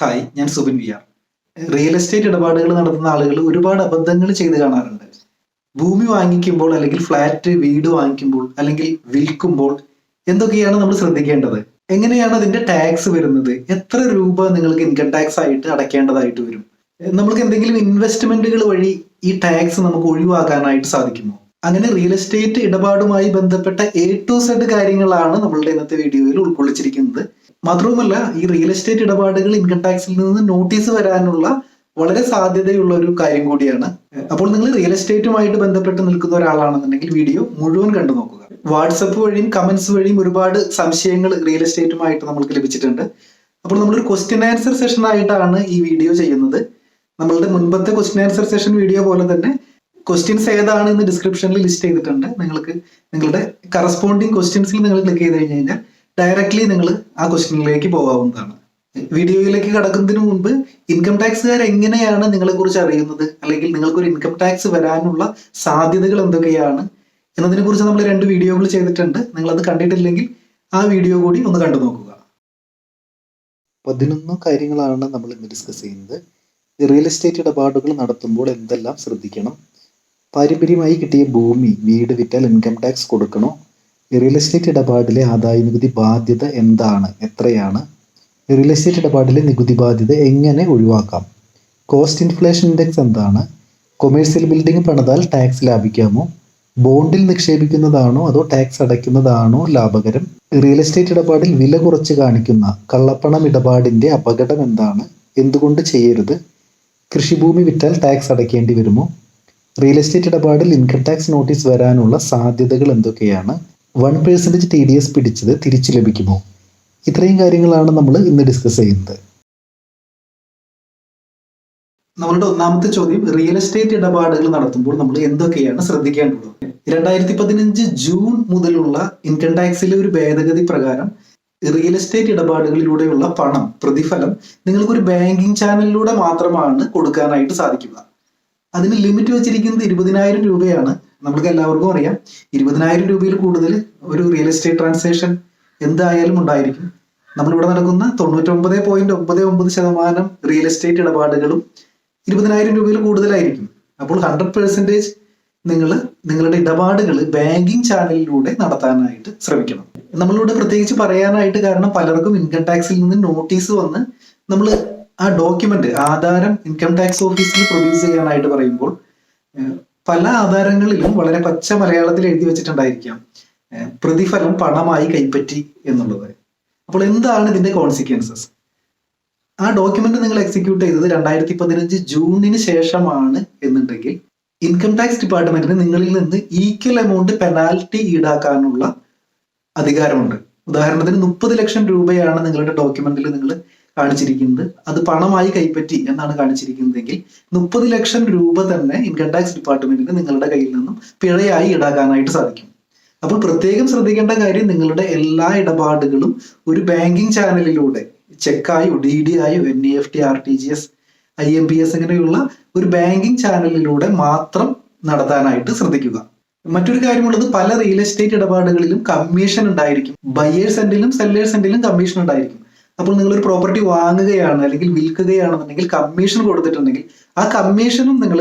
Hi, ഞാൻ Subin V R. Real estate ഇടപാടുകൾ നടത്തുന്ന ആളുകൾ ഒരുപാട് അബദ്ധങ്ങൾ ചെയ്ത് കാണാറുണ്ട്. ഭൂമി വാങ്ങിക്കുമ്പോൾ അല്ലെങ്കിൽ ഫ്ലാറ്റ് വീട് വാങ്ങിക്കുമ്പോൾ അല്ലെങ്കിൽ വിൽക്കുമ്പോൾ എന്തൊക്കെയാണ് നമ്മൾ ശ്രദ്ധിക്കേണ്ടത്? എങ്ങനെയാണ് അതിന്റെ ടാക്സ് വരുന്നത്? എത്ര രൂപ നിങ്ങൾക്ക് ഇൻകം ടാക്സ് ആയിട്ട് അടയ്ക്കേണ്ടതായിട്ട് വരും? നമുക്ക് എന്തെങ്കിലും ഇൻവെസ്റ്റ്മെന്റുകൾ വഴി ഈ ടാക്സ് നമുക്ക് ഒഴിവാക്കാനായിട്ട് സാധിക്കുമോ? അങ്ങനെ റിയൽ എസ്റ്റേറ്റ് ഇടപാടുമായി ബന്ധപ്പെട്ട A to Z കാര്യങ്ങളാണ് നമ്മളുടെ ഇന്നത്തെ വീഡിയോയിൽ ഉൾക്കൊള്ളിച്ചിരിക്കുന്നത്. മാത്രവുമല്ല, ഈ റിയൽ എസ്റ്റേറ്റ് ഇടപാടുകൾ ഇൻകം ടാക്സിൽ നിന്ന് നോട്ടീസ് വരാനുള്ള വളരെ സാധ്യതയുള്ള ഒരു കാര്യം കൂടിയാണ്. അപ്പോൾ നിങ്ങൾ റിയൽ എസ്റ്റേറ്റുമായിട്ട് ബന്ധപ്പെട്ട് നിൽക്കുന്ന ഒരാളാണെന്നുണ്ടെങ്കിൽ വീഡിയോ മുഴുവൻ കണ്ടു നോക്കുക. വാട്സപ്പ് വഴിയും കമന്റ്സ് വഴിയും ഒരുപാട് സംശയങ്ങൾ റിയൽ എസ്റ്റേറ്റുമായിട്ട് നമ്മൾക്ക് ലഭിച്ചിട്ടുണ്ട്. അപ്പോൾ നമ്മളൊരു ക്വസ്റ്റ്യൻ ആൻസർ സെഷൻ ആയിട്ടാണ് ഈ വീഡിയോ ചെയ്യുന്നത്. നമ്മളുടെ മുൻപത്തെ ക്വസ്റ്റ്യൻ ആൻസർ സെഷൻ വീഡിയോ പോലെ തന്നെ ക്വസ്റ്റ്യൻസ് ഏതാണ് എന്ന് ഡിസ്ക്രിപ്ഷനിൽ ലിസ്റ്റ് ചെയ്തിട്ടുണ്ട്. നിങ്ങൾക്ക് നിങ്ങളുടെ കറസ്പോണ്ടിങ് ക്വസ്റ്റ്യൻസിൽ നിങ്ങൾ ക്ലിക്ക് ചെയ്ത് കഴിഞ്ഞാൽ ഡയറക്ട്ലി നിങ്ങൾ ആ ക്വസ്റ്റ്യനിലേക്ക് പോകാവുന്നതാണ്. വീഡിയോയിലേക്ക് കടക്കുന്നതിന് മുൻപ് ഇൻകം ടാക്സുകാർ എങ്ങനെയാണ് നിങ്ങളെ കുറിച്ച് അറിയുന്നത്, അല്ലെങ്കിൽ നിങ്ങൾക്കൊരു ഇൻകം ടാക്സ് വരാനുള്ള സാധ്യതകൾ എന്തൊക്കെയാണ് എന്നതിനെ കുറിച്ച് നമ്മൾ 2 വീഡിയോകൾ ചെയ്തിട്ടുണ്ട്. നിങ്ങൾ അത് കണ്ടിട്ടില്ലെങ്കിൽ ആ വീഡിയോ കൂടി ഒന്ന് കണ്ടു നോക്കുക. 11 കാര്യങ്ങളാണ് നമ്മൾ ഇന്ന് ഡിസ്കസ് ചെയ്യുന്നത്. റിയൽ എസ്റ്റേറ്റ് ഇടപാടുകൾ നടത്തുമ്പോൾ എന്തെല്ലാം ശ്രദ്ധിക്കണം? പാരമ്പര്യമായി കിട്ടിയ ഭൂമി, വീട് വിറ്റാൽ ഇൻകം ടാക്സ് കൊടുക്കണോ? റിയൽ എസ്റ്റേറ്റ് ഇടപാടിലെ ആദായ നികുതി ബാധ്യത എന്താണ്, എത്രയാണ്? റിയൽ എസ്റ്റേറ്റ് ഇടപാടിലെ നികുതി ബാധ്യത എങ്ങനെ ഒഴിവാക്കാം? കോസ്റ്റ് ഇൻഫ്ലേഷൻ ഇൻഡെക്സ് എന്താണ്? കൊമേഴ്സ്യൽ ബിൽഡിംഗ് പണിതാൽ ടാക്സ് ലാഭിക്കാമോ? ബോണ്ടിൽ നിക്ഷേപിക്കുന്നതാണോ അതോ ടാക്സ് അടയ്ക്കുന്നതാണോ ലാഭകരം? റിയൽ എസ്റ്റേറ്റ് ഇടപാടിൽ വില കുറച്ച് കാണിക്കുന്ന കള്ളപ്പണം ഇടപാടിന്റെ അപകടം എന്താണ്? എന്തുകൊണ്ട് ചെയ്യരുത്? കൃഷിഭൂമി വിറ്റാൽ ടാക്സ് അടയ്ക്കേണ്ടി വരുമോ? റിയൽ എസ്റ്റേറ്റ് ഇടപാടിൽ ഇൻകം ടാക്സ് നോട്ടീസ് വരാനുള്ള സാധ്യതകൾ എന്തൊക്കെയാണ്? 1% TDS പിടിച്ചത് തിരിച്ചു ലഭിക്കുമോ? ഇത്രയും കാര്യങ്ങളാണ് നമ്മൾ ഇന്ന് ഡിസ്കസ് ചെയ്യുന്നത്. നമ്മളുടെ ഒന്നാമത്തെ ചോദ്യം, റിയൽ എസ്റ്റേറ്റ് ഇടപാടുകൾ നടത്തുമ്പോൾ നമ്മൾ എന്തൊക്കെയാണ് ശ്രദ്ധിക്കേണ്ടത്? 2015 ജൂൺ മുതലുള്ള ഇൻകം ടാക്സിലെ ഒരു ഭേദഗതി പ്രകാരം റിയൽ എസ്റ്റേറ്റ് ഇടപാടുകളിലൂടെയുള്ള പണം, പ്രതിഫലം നിങ്ങൾക്കൊരു ബാങ്കിങ് ചാനലിലൂടെ മാത്രമാണ് കൊടുക്കാനായിട്ട് സാധിക്കുക. അതിന് ലിമിറ്റ് വെച്ചിരിക്കുന്നത് 20,000 രൂപയാണ്. നമുക്ക് എല്ലാവർക്കും അറിയാം, 20,000 രൂപയിൽ കൂടുതൽ ഒരു റിയൽ എസ്റ്റേറ്റ് ട്രാൻസാക്ഷൻ എന്തായാലും ഉണ്ടായിരിക്കും. നമ്മളിവിടെ നടക്കുന്ന 99.99% റിയൽ എസ്റ്റേറ്റ് ഇടപാടുകളും 20,000 രൂപയിൽ കൂടുതലായിരിക്കും. അപ്പോൾ 100% നിങ്ങൾ നിങ്ങളുടെ ഇടപാടുകൾ ബാങ്കിങ് ചാനലിലൂടെ നടത്താനായിട്ട് ശ്രമിക്കണം. നമ്മളിവിടെ പ്രത്യേകിച്ച് പറയാനായിട്ട് കാരണം, പലർക്കും ഇൻകം ടാക്സിൽ നിന്ന് നോട്ടീസ് വന്ന് നമ്മൾ ആ ഡോക്യുമെന്റ്, ആധാരം ഇൻകം ടാക്സ് ഓഫീസിൽ പ്രൊഡ്യൂസ് ചെയ്യാനായിട്ട് പറയുമ്പോൾ പല ആധാരങ്ങളിലും വളരെ പച്ച മലയാളത്തിൽ എഴുതി വെച്ചിട്ടുണ്ടായിരിക്കാം പ്രതിഫലം പണമായി കൈപ്പറ്റി എന്നുള്ളത്. അപ്പോൾ എന്താണ് ഇതിന്റെ കോൺസിക്വൻസസ്? ആ ഡോക്യുമെന്റ് നിങ്ങൾ എക്സിക്യൂട്ട് ചെയ്തത് 2015 ജൂണിന് ശേഷമാണ് എന്നുണ്ടെങ്കിൽ ഇൻകം ടാക്സ് ഡിപ്പാർട്ട്മെന്റിന് നിങ്ങളിൽ നിന്ന് ഈക്വൽ എമൗണ്ട് പെനാൽറ്റി ഈടാക്കാനുള്ള അധികാരമുണ്ട്. ഉദാഹരണത്തിന് 30 ലക്ഷം രൂപയാണ് നിങ്ങളുടെ ഡോക്യുമെന്റിൽ നിങ്ങൾ കാണിച്ചിരിക്കുന്നത്, അത് പണമായി കൈപ്പറ്റി എന്നാണ് കാണിച്ചിരിക്കുന്നതെങ്കിൽ 30 ലക്ഷം രൂപ തന്നെ ഇൻകം ടാക്സ് ഡിപ്പാർട്ട്മെന്റിന് നിങ്ങളുടെ കയ്യിൽ നിന്നും പിഴയായി ഈടാക്കാനായിട്ട് സാധിക്കും. അപ്പോൾ പ്രത്യേകം ശ്രദ്ധിക്കേണ്ട കാര്യം, നിങ്ങളുടെ എല്ലാ ഇടപാടുകളും ഒരു ബാങ്കിങ് ചാനലിലൂടെ ചെക്കായോ DD ആയോ NEFT, RTGS, IMPS ഇങ്ങനെയുള്ള ഒരു ബാങ്കിങ് ചാനലിലൂടെ മാത്രം നടത്താനായിട്ട് ശ്രദ്ധിക്കുക. മറ്റൊരു കാര്യമുള്ളത്, പല റിയൽ എസ്റ്റേറ്റ് ഇടപാടുകളിലും കമ്മീഷൻ ഉണ്ടായിരിക്കും. ബയേഴ്സ് എൻഡിലും സെല്ലേഴ്സ് എൻഡിലും കമ്മീഷൻ ഉണ്ടായിരിക്കും. അപ്പോൾ നിങ്ങളൊരു പ്രോപ്പർട്ടി വാങ്ങുകയാണ് അല്ലെങ്കിൽ വിൽക്കുകയാണെന്നുണ്ടെങ്കിൽ കമ്മീഷൻ കൊടുത്തിട്ടുണ്ടെങ്കിൽ ആ കമ്മീഷനും നിങ്ങൾ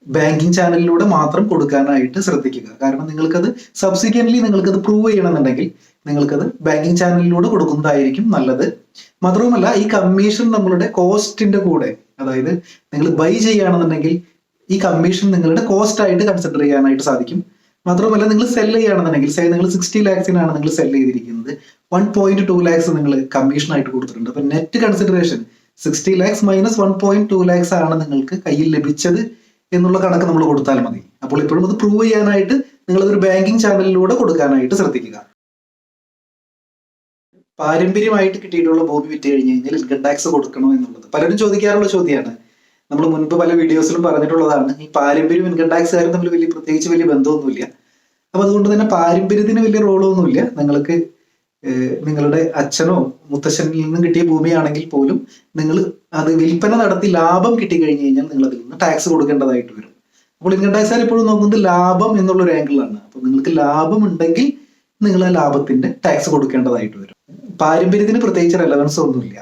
ബാങ്കിങ് ചാനലിലൂടെ മാത്രം കൊടുക്കാനായിട്ട് ശ്രദ്ധിക്കുക. കാരണം നിങ്ങൾക്കത് സബ്സിക്വന്റ്ലി നിങ്ങൾക്കത് പ്രൂവ് ചെയ്യണമെന്നുണ്ടെങ്കിൽ നിങ്ങൾക്കത് ബാങ്കിങ് ചാനലിലൂടെ കൊടുക്കുന്നതായിരിക്കും നല്ലത്. മാത്രവുമല്ല, ഈ കമ്മീഷൻ നമ്മളുടെ കോസ്റ്റിന്റെ കൂടെ, അതായത് നിങ്ങൾ ബൈ ചെയ്യുകയാണെന്നുണ്ടെങ്കിൽ ഈ കമ്മീഷൻ നിങ്ങളുടെ കോസ്റ്റ് ആയിട്ട് കൺസിഡർ ചെയ്യാനായിട്ട് സാധിക്കും. മാത്രമല്ല, നിങ്ങൾ സെൽ ചെയ്യുകയാണെന്നുണ്ടെങ്കിൽ, നിങ്ങൾ 60 ലാക്സിനാണ് നിങ്ങൾ സെൽ ചെയ്തിരിക്കുന്നത്, 1.2 ലാക്സ് നിങ്ങൾ കമ്മീഷൻ ആയിട്ട് കൊടുത്തിട്ടുണ്ട്. അപ്പൊ net consideration 60 lakhs minus 1.2 lakhs ആണ് നിങ്ങൾക്ക് കയ്യിൽ ലഭിച്ചത് എന്നുള്ള കണക്ക് നമ്മൾ കൊടുത്താൽ മതി. അപ്പോൾ ഇപ്പോഴും അത് പ്രൂവ് ചെയ്യാനായിട്ട് നിങ്ങൾ അതൊരു ബാങ്കിങ് ചാനലിലൂടെ കൊടുക്കാനായിട്ട് ശ്രദ്ധിക്കുക. പാരമ്പര്യമായിട്ട് കിട്ടിയിട്ടുള്ള ഭൂമി വിറ്റ് കഴിഞ്ഞ് കഴിഞ്ഞാൽ ഇൻകം ടാക്സ് കൊടുക്കണോ എന്നുള്ളത് പലരും ചോദിക്കാറുള്ള ചോദ്യമാണ്. നമ്മൾ മുൻപ് പല വീഡിയോസിലും പറഞ്ഞിട്ടുള്ളതാണ്, ഈ പാരമ്പര്യം ഇൻകം ടാക്സുകാരും തമ്മിൽ പ്രത്യേകിച്ച് വലിയ ബന്ധമൊന്നുമില്ല. അപ്പൊ അതുകൊണ്ട് തന്നെ പാരമ്പര്യത്തിന് വലിയ റോളൊന്നുമില്ല. നിങ്ങൾക്ക് നിങ്ങളുടെ അച്ഛനോ മുത്തച്ഛനിൽ നിന്നും കിട്ടിയ ഭൂമിയാണെങ്കിൽ പോലും നിങ്ങൾ അത് വിൽപ്പന നടത്തി ലാഭം കിട്ടിക്കഴിഞ്ഞ് കഴിഞ്ഞാൽ നിങ്ങൾ അതിൽ നിന്ന് ടാക്സ് കൊടുക്കേണ്ടതായിട്ട് വരും. അപ്പോൾ ഇൻകം ടാക്സുകാർ എപ്പോഴും നോക്കുന്നത് ലാഭം എന്നുള്ളൊരു ആംഗിളാണ്. അപ്പൊ നിങ്ങൾക്ക് ലാഭം ഉണ്ടെങ്കിൽ നിങ്ങൾ ആ ലാഭത്തിന്റെ ടാക്സ് കൊടുക്കേണ്ടതായിട്ട് വരും. പാരമ്പര്യത്തിന് പ്രത്യേകിച്ച് റെലവൻസ് ഒന്നുമില്ല.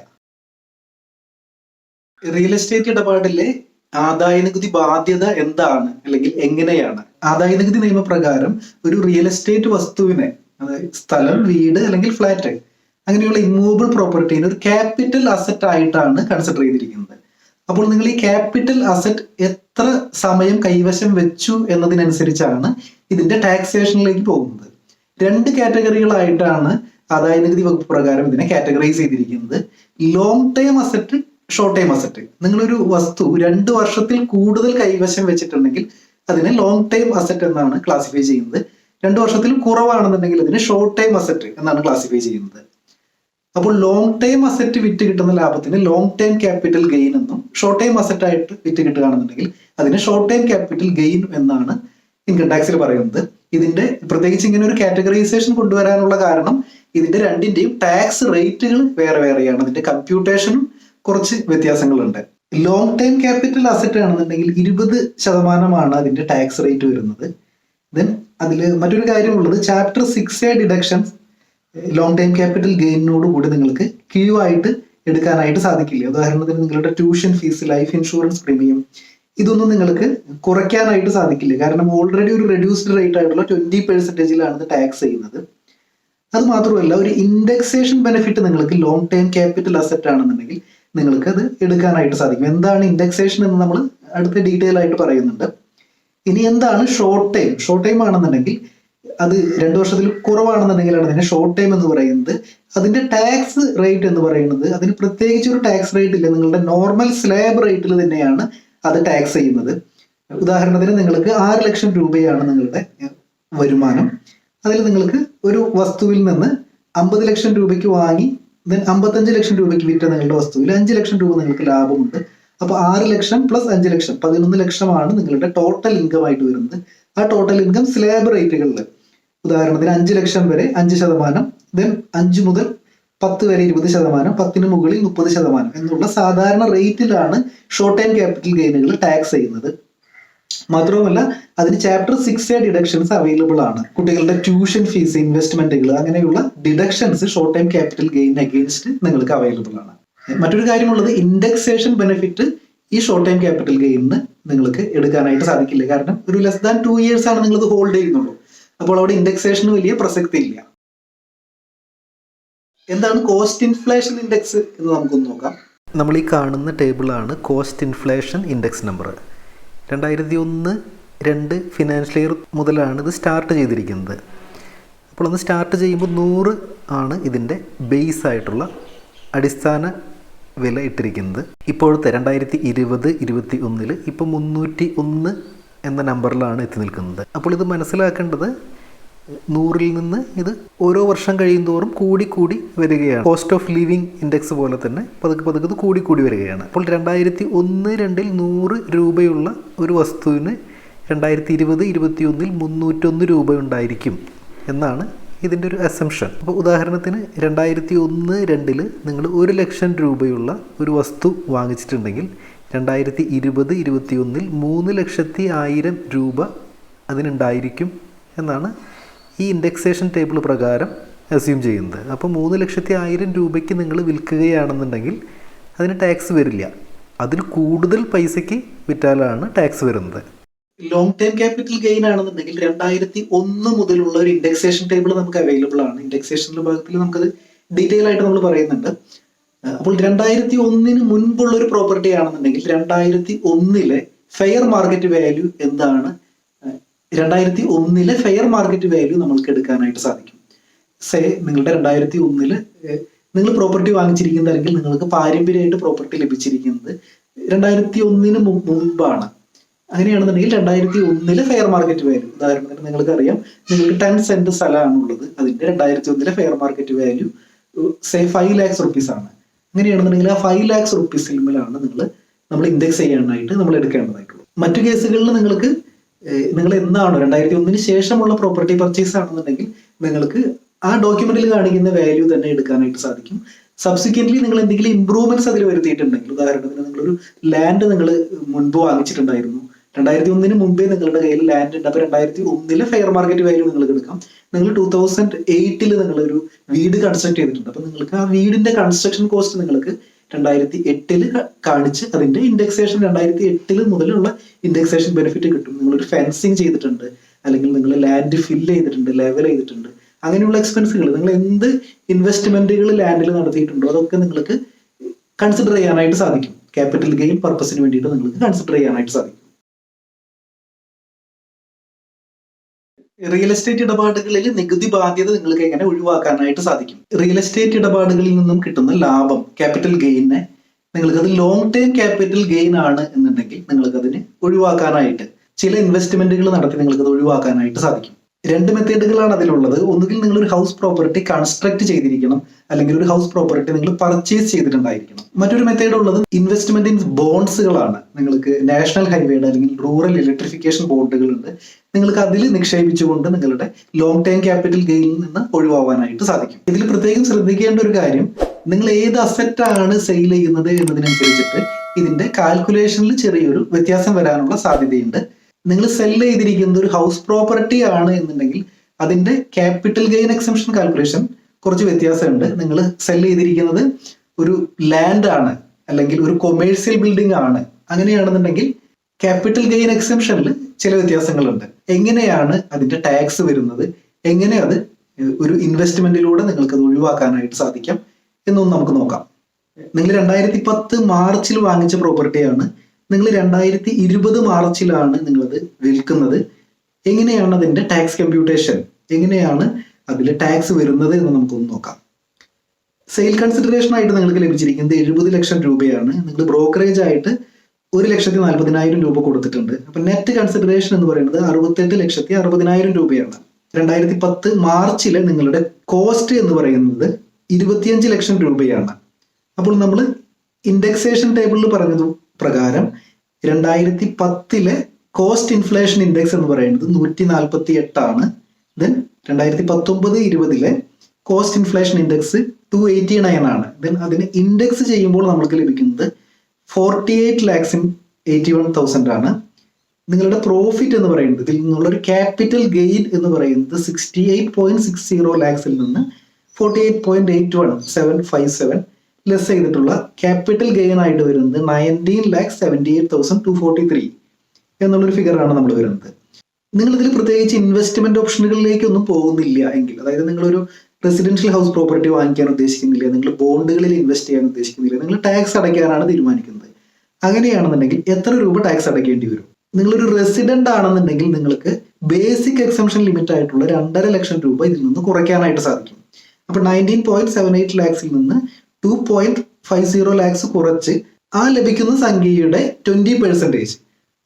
റിയൽ എസ്റ്റേറ്റ് ഇടപാടിലെ ആദായ നികുതി ബാധ്യത എന്താണ് അല്ലെങ്കിൽ എങ്ങനെയാണ്? ആദായ നികുതി നിയമപ്രകാരം ഒരു റിയൽ എസ്റ്റേറ്റ് വസ്തുവിനെ, അതായത് സ്ഥലം, വീട് അല്ലെങ്കിൽ ഫ്ലാറ്റ്, അങ്ങനെയുള്ള ഇമ്മൂവബിൾ പ്രോപ്പർട്ടീനെ ഒരു ക്യാപിറ്റൽ അസറ്റ് ആയിട്ടാണ് കൺസിഡർ ചെയ്തിരിക്കുന്നത്. അപ്പോൾ നിങ്ങൾ ഈ ക്യാപിറ്റൽ അസറ്റ് എത്ര സമയം കൈവശം വെച്ചു എന്നതിനനുസരിച്ചാണ് ഇതിന്റെ ടാക്സേഷനിലേക്ക് പോകുന്നത്. 2 കാറ്റഗറികളായിട്ടാണ് ആദായ നികുതി വകുപ്പ് പ്രകാരം ഇതിനെ കാറ്റഗറൈസ് ചെയ്തിരിക്കുന്നത്. Long term asset, short time asset. നിങ്ങളൊരു വസ്തു 2 വർഷത്തിൽ കൂടുതൽ കൈവശം വെച്ചിട്ടുണ്ടെങ്കിൽ അതിനെ ലോങ് ടൈം അസറ്റ് എന്നാണ് ക്ലാസിഫൈ ചെയ്യുന്നത്. 2 വർഷത്തിൽ കുറവാണെന്നുണ്ടെങ്കിൽ അതിനെ ഷോർട്ട് ടൈം അസറ്റ് എന്നാണ് ക്ലാസിഫൈ ചെയ്യുന്നത്. അപ്പോൾ ലോങ് ടൈം അസറ്റ് വിറ്റ് കിട്ടുന്ന ലാഭത്തിന് ലോങ് ടൈം ക്യാപിറ്റൽ ഗെയിൻ എന്നും, ഷോർട്ട് ടൈം അസറ്റ് ആയിട്ട് വിറ്റ് കിട്ടുകയാണെന്നുണ്ടെങ്കിൽ അതിനെ ഷോർട്ട് ടൈം ക്യാപിറ്റൽ ഗെയിൻ എന്നാണ് ഇൻകം ടാക്സിൽ പറയുന്നത്. ഇതിന്റെ പ്രത്യേകിച്ച് ഇങ്ങനെ ഒരു കാറ്റഗറൈസേഷൻ കൊണ്ടുവരാനുള്ള കാരണം ഇതിന്റെ രണ്ടിന്റെയും ടാക്സ് റേറ്റുകൾ വേറെ വേറെയാണ്. അതിന്റെ കമ്പ്യൂട്ടേഷനും കുറച്ച് വ്യത്യാസങ്ങളുണ്ട്. ലോങ് ടൈം ക്യാപിറ്റൽ അസറ്റ് ആണെന്നുണ്ടെങ്കിൽ 20% അതിന്റെ ടാക്സ് റേറ്റ് വരുന്നത്. ദെൻ അതിൽ മറ്റൊരു കാര്യമുള്ളത്, chapter 6A deductions long time capital ഗെയിനോട് കൂടി നിങ്ങൾക്ക് കീഴായിട്ട് എടുക്കാനായിട്ട് സാധിക്കില്ല. ഉദാഹരണത്തിന് നിങ്ങളുടെ tuition fees, life insurance premium, ഇതൊന്നും നിങ്ങൾക്ക് കുറയ്ക്കാനായിട്ട് സാധിക്കില്ല. കാരണം ഓൾറെഡി ഒരു റെഡ്യൂസ്ഡ് റേറ്റ് ആയിട്ടുള്ള 20%-ലാണ് ഇത് ടാക്സ് ചെയ്യുന്നത്. അത് മാത്രമല്ല, ഒരു ഇൻഡെക്സേഷൻ ബെനിഫിറ്റ് നിങ്ങൾക്ക് ലോങ് ടൈം ക്യാപിറ്റൽ അസറ്റ് ആണെന്നുണ്ടെങ്കിൽ നിങ്ങൾക്ക് അത് എടുക്കാനായിട്ട് സാധിക്കും. എന്താണ് ഇൻഡെക്സേഷൻ എന്ന് നമ്മൾ അടുത്ത ഡീറ്റെയിൽ ആയിട്ട് പറയുന്നുണ്ട്. ഇനി എന്താണ് ഷോർട്ട് ടൈം? ഷോർട്ട് ടൈം ആണെന്നുണ്ടെങ്കിൽ അത് 2 വർഷത്തിൽ കുറവാണെന്നുണ്ടെങ്കിലാണ് അതിനെ ഷോർട്ട് ടൈം എന്ന് പറയുന്നത്. അതിന്റെ ടാക്സ് റേറ്റ് എന്ന് പറയുന്നത്, അതിന് പ്രത്യേകിച്ച് ഒരു ടാക്സ് റേറ്റ് ഇല്ല. നിങ്ങളുടെ നോർമൽ സ്ലാബ് റേറ്റിൽ തന്നെയാണ് അത് ടാക്സ് ചെയ്യുന്നത്. ഉദാഹരണത്തിന് നിങ്ങൾക്ക് 6 ലക്ഷം രൂപയാണ് നിങ്ങളുടെ വരുമാനം. അതിൽ നിങ്ങൾക്ക് ഒരു വസ്തുവിൽ നിന്ന് 50 ലക്ഷം രൂപയ്ക്ക് വാങ്ങി ദെൻ 55 ലക്ഷം രൂപയ്ക്ക് വിറ്റ നിങ്ങളുടെ വസ്തുവിൽ 5 ലക്ഷം രൂപ നിങ്ങൾക്ക് ലാഭമുണ്ട്. അപ്പോൾ 6 ലക്ഷം പ്ലസ് 5 ലക്ഷം 11 ലക്ഷമാണ് നിങ്ങളുടെ ടോട്ടൽ ഇൻകം ആയിട്ട് വരുന്നത്. ആ ടോട്ടൽ ഇൻകം സ്ലാബ് റേറ്റുകളിൽ ഉദാഹരണത്തിന് 5 ലക്ഷം വരെ 5%, ദെൻ 5 മുതൽ 10 വരെ 20%, 10-ന് മുകളിൽ 30% എന്നുള്ള സാധാരണ റേറ്റിലാണ് ഷോർട്ട് ടൈം ക്യാപിറ്റൽ ഗെയിനുകൾ ടാക്സ് ചെയ്യുന്നത്. മാത്രവുമല്ല, അതിന് ചാപ്റ്റർ 6A ഡിഡക്ഷൻസ് അവൈലബിൾ ആണ്. കുട്ടികളുടെ ട്യൂഷൻ ഫീസ്, ഇൻവെസ്റ്റ്മെന്റുകൾ, അങ്ങനെയുള്ള deductions short time capital gain against നിങ്ങൾക്ക് അവൈലബിൾ ആണ്. മറ്റൊരു കാര്യമുള്ളത്, ഇൻഡെക്സേഷൻ ബെനിഫിറ്റ് ഈ ഷോർട്ട് ടൈം ക്യാപിറ്റൽ ഗെയിനിന് നിങ്ങൾക്ക് എടുക്കാനായിട്ട് സാധിക്കില്ല. കാരണം ഒരു ലെസ് ദാൻ 2 ഇയേഴ്സ് ആണ് നിങ്ങളത് ഹോൾഡ് ചെയ്യുന്നുള്ളൂ. അപ്പോൾ അവിടെ ഇൻഡെക്സേഷന് വലിയ പ്രസക്തി ഇല്ല. എന്താണ് കോസ്റ്റ് ഇൻഫ്ലേഷൻ ഇൻഡെക്സ് എന്ന് നമുക്കൊന്ന് നോക്കാം. നമ്മൾ ഈ കാണുന്ന ടേബിളാണ് cost inflation index number. 2001-2 financial year മുതലാണ് ഇത് സ്റ്റാർട്ട് ചെയ്തിരിക്കുന്നത്. അപ്പോൾ ഒന്ന് സ്റ്റാർട്ട് ചെയ്യുമ്പോൾ 100 ആണ് ഇതിൻ്റെ ബേസ് ആയിട്ടുള്ള അടിസ്ഥാന വില ഇട്ടിരിക്കുന്നത്. ഇപ്പോഴത്തെ 2020-21 ഇപ്പോൾ 301 എന്ന നമ്പറിലാണ് എത്തി നിൽക്കുന്നത്. അപ്പോൾ ഇത് മനസ്സിലാക്കേണ്ടത്, 100-ൽ നിന്ന് ഇത് ഓരോ വർഷം കഴിയുന്തോറും കൂടി വരികയാണ്. കോസ്റ്റ് ഓഫ് ലിവിങ് ഇൻഡെക്സ് പോലെ തന്നെ പതുക്കെ ഇത് കൂടി വരികയാണ്. അപ്പോൾ 2001-2 100 രൂപയുള്ള ഒരു വസ്തുവിന് 2020-21 301 രൂപ ഉണ്ടായിരിക്കും എന്നാണ് ഇതിൻ്റെ ഒരു അസംഷൻ. അപ്പോൾ ഉദാഹരണത്തിന് 2001-2 നിങ്ങൾ 1 ലക്ഷം രൂപയുള്ള ഒരു വസ്തു വാങ്ങിച്ചിട്ടുണ്ടെങ്കിൽ 2020-21 3,10,000 രൂപ അതിനുണ്ടായിരിക്കും എന്നാണ് ഈ ഇൻഡെക്സേഷൻ ടേബിൾ പ്രകാരം അസ്യൂം ചെയ്യുന്നത്. അപ്പോൾ 3,10,000 രൂപയ്ക്ക് നിങ്ങൾ വിൽക്കുകയാണെന്നുണ്ടെങ്കിൽ അതിന് ടാക്സ് വരില്ല. അതിൽ കൂടുതൽ പൈസയ്ക്ക് വിറ്റാലാണ് ടാക്സ് വരുന്നത്. ലോങ് ടൈം ക്യാപിറ്റൽ ഗെയിൻ ആണെന്നുണ്ടെങ്കിൽ 2001 മുതലുള്ള ഒരു ഇൻഡെക്സേഷൻ ടേബിൾ നമുക്ക് അവൈലബിൾ ആണ്. ഇൻഡെക്സേഷൻ്റെ ഭാഗത്തിൽ നമുക്കത് ഡീറ്റെയിൽ ആയിട്ട് നമ്മൾ പറയുന്നുണ്ട്. അപ്പോൾ 2001 മുൻപുള്ള ഒരു പ്രോപ്പർട്ടി ആണെന്നുണ്ടെങ്കിൽ 2001 ഫെയർ മാർക്കറ്റ് വാല്യൂ എന്താണ്, 2001 ഫെയർ മാർക്കറ്റ് വാല്യൂ നമ്മൾക്ക് എടുക്കാനായിട്ട് സാധിക്കും. സേ നിങ്ങളുടെ 2001 നിങ്ങൾ പ്രോപ്പർട്ടി വാങ്ങിച്ചിരിക്കുന്നത് അല്ലെങ്കിൽ നിങ്ങൾക്ക് പാരമ്പര്യമായിട്ട് പ്രോപ്പർട്ടി ലഭിച്ചിരിക്കുന്നത് 2001 മുമ്പാണ്. അങ്ങനെയാണെന്നുണ്ടെങ്കിൽ 2001 ഫെയർ മാർക്കറ്റ് വാല്യൂ, ഉദാഹരണത്തിന് നിങ്ങൾക്ക് അറിയാം നിങ്ങൾക്ക് 10 സെന്റ് സ്ഥലമാണുള്ളത്, അതിന്റെ 2001 fair market value say 5 lakhs rupees ആണ്. അങ്ങനെയാണെന്നുണ്ടെങ്കിൽ ആ 5 lakhs rupees നമ്മൾ ഇൻഡെക്സ് ചെയ്യാനായിട്ട് നമ്മൾ എടുക്കേണ്ടതായിട്ടുള്ളൂ. മറ്റു കേസുകളിൽ നിങ്ങൾ എന്നാണോ 2001 ശേഷമുള്ള പ്രോപ്പർട്ടി പർച്ചേസ് ആണെന്നുണ്ടെങ്കിൽ നിങ്ങൾക്ക് ആ ഡോക്യുമെന്റിൽ കാണിക്കുന്ന വാല്യൂ തന്നെ എടുക്കാനായിട്ട് സാധിക്കും. സബ്സിക്വന്റ്ലി നിങ്ങൾ എന്തെങ്കിലും ഇംപ്രൂവ്മെന്റ്സ് അതിൽ വരുത്തിയിട്ടുണ്ടെങ്കിൽ, ഉദാഹരണത്തിന് നിങ്ങളൊരു ലാൻഡ് നിങ്ങൾ മുൻപ് വാങ്ങിച്ചിട്ടുണ്ടായിരുന്നു, 2001 മുമ്പേ നിങ്ങളുടെ കയ്യിൽ ലാൻഡ് ഉണ്ട്, അപ്പോൾ 2001 ഫെയർ മാർക്കറ്റ് വാല്യൂ നിങ്ങൾക്ക് എടുക്കാം. നിങ്ങൾ 2008 നിങ്ങളൊരു വീട് കൺസ്ട്രക്ട് ചെയ്തിട്ടുണ്ട്, അപ്പോൾ നിങ്ങൾക്ക് ആ വീടിന്റെ കൺസ്ട്രക്ഷൻ കോസ്റ്റ് നിങ്ങൾക്ക് 2008 കാണിച്ച് അതിന്റെ ഇൻഡെക്സേഷൻ 2008 മുതലുള്ള ഇൻഡെക്സേഷൻ ബെനിഫിറ്റ് കിട്ടും. നിങ്ങളൊരു ഫെൻസിങ് ചെയ്തിട്ടുണ്ട്, അല്ലെങ്കിൽ നിങ്ങൾ ലാൻഡ് ഫില്ല് ചെയ്തിട്ടുണ്ട്, ലെവൽ ചെയ്തിട്ടുണ്ട്, അങ്ങനെയുള്ള എക്സ്പെൻസുകൾ, നിങ്ങൾ എന്ത് ഇൻവെസ്റ്റ്മെന്റുകൾ ലാൻഡിൽ നടത്തിയിട്ടുണ്ടോ അതൊക്കെ നിങ്ങൾക്ക് കൺസിഡർ ചെയ്യാനായിട്ട് സാധിക്കും. ക്യാപിറ്റൽ ഗെയിൻ പർപ്പസിന് വേണ്ടിയിട്ട് നിങ്ങൾക്ക് കൺസിഡർ ചെയ്യാനായിട്ട് സാധിക്കും. റിയൽ എസ്റ്റേറ്റ് ഇടപാടുകളിൽ നികുതി ബാധ്യത നിങ്ങൾക്ക് എങ്ങനെ ഒഴിവാക്കാനായിട്ട് സാധിക്കും? റിയൽ എസ്റ്റേറ്റ് ഇടപാടുകളിൽ നിന്നും കിട്ടുന്ന ലാഭം, ക്യാപിറ്റൽ ഗെയിനെ, നിങ്ങൾക്കത് ലോങ് ടേം ക്യാപിറ്റൽ ഗെയിൻ ആണ് എന്നുണ്ടെങ്കിൽ നിങ്ങൾക്കതിന് ഒഴിവാക്കാനായിട്ട് ചില ഇൻവെസ്റ്റ്മെന്റുകൾ നടത്തി നിങ്ങൾക്കത് ഒഴിവാക്കാനായിട്ട് സാധിക്കും. 2 മെത്തേഡുകളാണ് അതിലുള്ളത്. ഒന്നുകിൽ നിങ്ങൾ ഒരു ഹൗസ് പ്രോപ്പർട്ടി കൺസ്ട്രക്ട് ചെയ്തിരിക്കണം, അല്ലെങ്കിൽ ഒരു ഹൗസ് പ്രോപ്പർട്ടി നിങ്ങൾ പർച്ചേസ് ചെയ്തിട്ടുണ്ടായിരിക്കണം. മറ്റൊരു മെത്തേഡ് ഉള്ളത് ഇൻവെസ്റ്റ്മെന്റ് ഇൻ ബോണ്ട്സുകളാണ്. നിങ്ങൾക്ക് നാഷണൽ ഹൈവേയുടെ അല്ലെങ്കിൽ റൂറൽ ഇലക്ട്രിഫിക്കേഷൻ ബോണ്ടുകളുണ്ട്, നിങ്ങൾക്ക് അതിൽ നിക്ഷേപിച്ചുകൊണ്ട് നിങ്ങളുടെ ലോങ് ടൈം ക്യാപിറ്റൽ ഗെയിനിൽ നിന്ന് ഒഴിവാകാനായിട്ട് സാധിക്കും. ഇതിൽ പ്രത്യേകം ശ്രദ്ധിക്കേണ്ട ഒരു കാര്യം, നിങ്ങൾ ഏത് അസറ്റാണ് സെയിൽ ചെയ്യുന്നത് എന്നതിനനുസരിച്ചിട്ട് ഇതിന്റെ കാൽക്കുലേഷനിൽ ചെറിയൊരു വ്യത്യാസം വരാനുള്ള സാധ്യതയുണ്ട്. നിങ്ങൾ സെല് ചെയ്തിരിക്കുന്നത് ഒരു ഹൗസ് പ്രോപ്പർട്ടി ആണ് എന്നുണ്ടെങ്കിൽ അതിന്റെ ക്യാപിറ്റൽ ഗെയിൻ എക്സംഷൻ കാൽക്കുലേഷൻ കുറച്ച് വ്യത്യാസമുണ്ട്. നിങ്ങൾ സെല് ചെയ്തിരിക്കുന്നത് ഒരു ലാൻഡ് ആണ്, അല്ലെങ്കിൽ ഒരു കൊമേഴ്സ്യൽ ബിൽഡിംഗ് ആണ്, അങ്ങനെയാണെന്നുണ്ടെങ്കിൽ ക്യാപിറ്റൽ ഗെയിൻ എക്സംഷനിൽ ചില വ്യത്യാസങ്ങളുണ്ട്. എങ്ങനെയാണ് അതിന്റെ ടാക്സ് വരുന്നത്, എങ്ങനെ അത് ഒരു ഇൻവെസ്റ്റ്മെന്റിലൂടെ നിങ്ങൾക്ക് അത് ഒഴിവാക്കാനായിട്ട് സാധിക്കാം എന്നൊന്നും നമുക്ക് നോക്കാം. നിങ്ങൾ 2010 മാർച്ചിൽ വാങ്ങിച്ച പ്രോപ്പർട്ടിയാണ്, നിങ്ങൾ 2020 മാർച്ചിലാണ് നിങ്ങളത് വിൽക്കുന്നത്. എങ്ങനെയാണ് അതിന്റെ ടാക്സ് കമ്പ്യൂട്ടേഷൻ, എങ്ങനെയാണ് അതിൽ ടാക്സ് വരുന്നത് എന്ന് നമുക്കൊന്ന് നോക്കാം. സെയിൽ കൺസിഡറേഷൻ ആയിട്ട് നിങ്ങൾക്ക് ലഭിച്ചിരിക്കുന്നത് 70 ലക്ഷം രൂപയാണ്. നിങ്ങൾ ബ്രോക്കറേജ് ആയിട്ട് 1,40,000 രൂപ കൊടുത്തിട്ടുണ്ട്. അപ്പൊ നെറ്റ് കൺസിഡറേഷൻ എന്ന് പറയുന്നത് 68,60,000 രൂപയാണ്. 2010 മാർച്ചിലെ നിങ്ങളുടെ കോസ്റ്റ് എന്ന് പറയുന്നത് 25 ലക്ഷം രൂപയാണ്. അപ്പോൾ നമ്മൾ ഇൻഡെക്സേഷൻ ടേബിളിൽ പറഞ്ഞത് പ്രകാരം 2010 കോസ്റ്റ് ഇൻഫ്ലേഷൻ ഇൻഡെക്സ് എന്ന് പറയുന്നത് 148 ആണ്. ദെൻ 2019-20 കോസ്റ്റ് ഇൻഫ്ലേഷൻ ഇൻഡെക്സ് 289 ആണ്. ദെൻ അതിന് ഇൻഡെക്സ് ചെയ്യുമ്പോൾ നമുക്ക് ലഭിക്കുന്നത് 48,81,000 ആണ്. നിങ്ങളുടെ പ്രോഫിറ്റ് എന്ന് പറയുന്നത്, ഇതിൽ നിന്നുള്ള ഒരു ക്യാപിറ്റൽ ഗെയിൻ എന്ന് പറയുന്നത് 68.60 lakhs നിന്ന് 48.81757 ലെസ് ചെയ്തിട്ടുള്ള ക്യാപിറ്റൽ ഗെയിൻ ആയിട്ട് വരുന്നത് 19,78,243 എന്നുള്ളൊരു ഫിഗറാണ് നമ്മൾ വരുന്നത്. നിങ്ങൾ ഇതിൽ പ്രത്യേകിച്ച് ഇൻവെസ്റ്റ്മെന്റ് ഓപ്ഷനുകളിലേക്കൊന്നും പോകുന്നില്ല എങ്കിൽ, അതായത് നിങ്ങളൊരു റെസിഡൻഷ്യൽ ഹൗസ് പ്രോപ്പർട്ടി വാങ്ങിക്കാൻ ഉദ്ദേശിക്കുന്നില്ല, നിങ്ങൾ ബോണ്ടുകളിൽ ഇൻവെസ്റ്റ് ചെയ്യാൻ ഉദ്ദേശിക്കുന്നില്ല, നിങ്ങൾ ടാക്സ് അടയ്ക്കാനാണ് തീരുമാനിക്കുന്നത്, അങ്ങനെയാണെന്നുണ്ടെങ്കിൽ എത്ര രൂപ ടാക്സ് അടയ്ക്കേണ്ടി വരും? നിങ്ങളൊരു റെസിഡന്റ് ആണെന്നുണ്ടെങ്കിൽ നിങ്ങൾക്ക് ബേസിക് എക്സംഷൻ ലിമിറ്റ് ആയിട്ടുള്ള 2.5 ലക്ഷം രൂപ ഇതിൽ നിന്ന് കുറയ്ക്കാനായിട്ട് സാധിക്കും. അപ്പൊ 19.78 lakhs നിന്ന് 2.50 lakhs കുറച്ച് ആ ലഭിക്കുന്ന സംഖ്യയുടെ 20%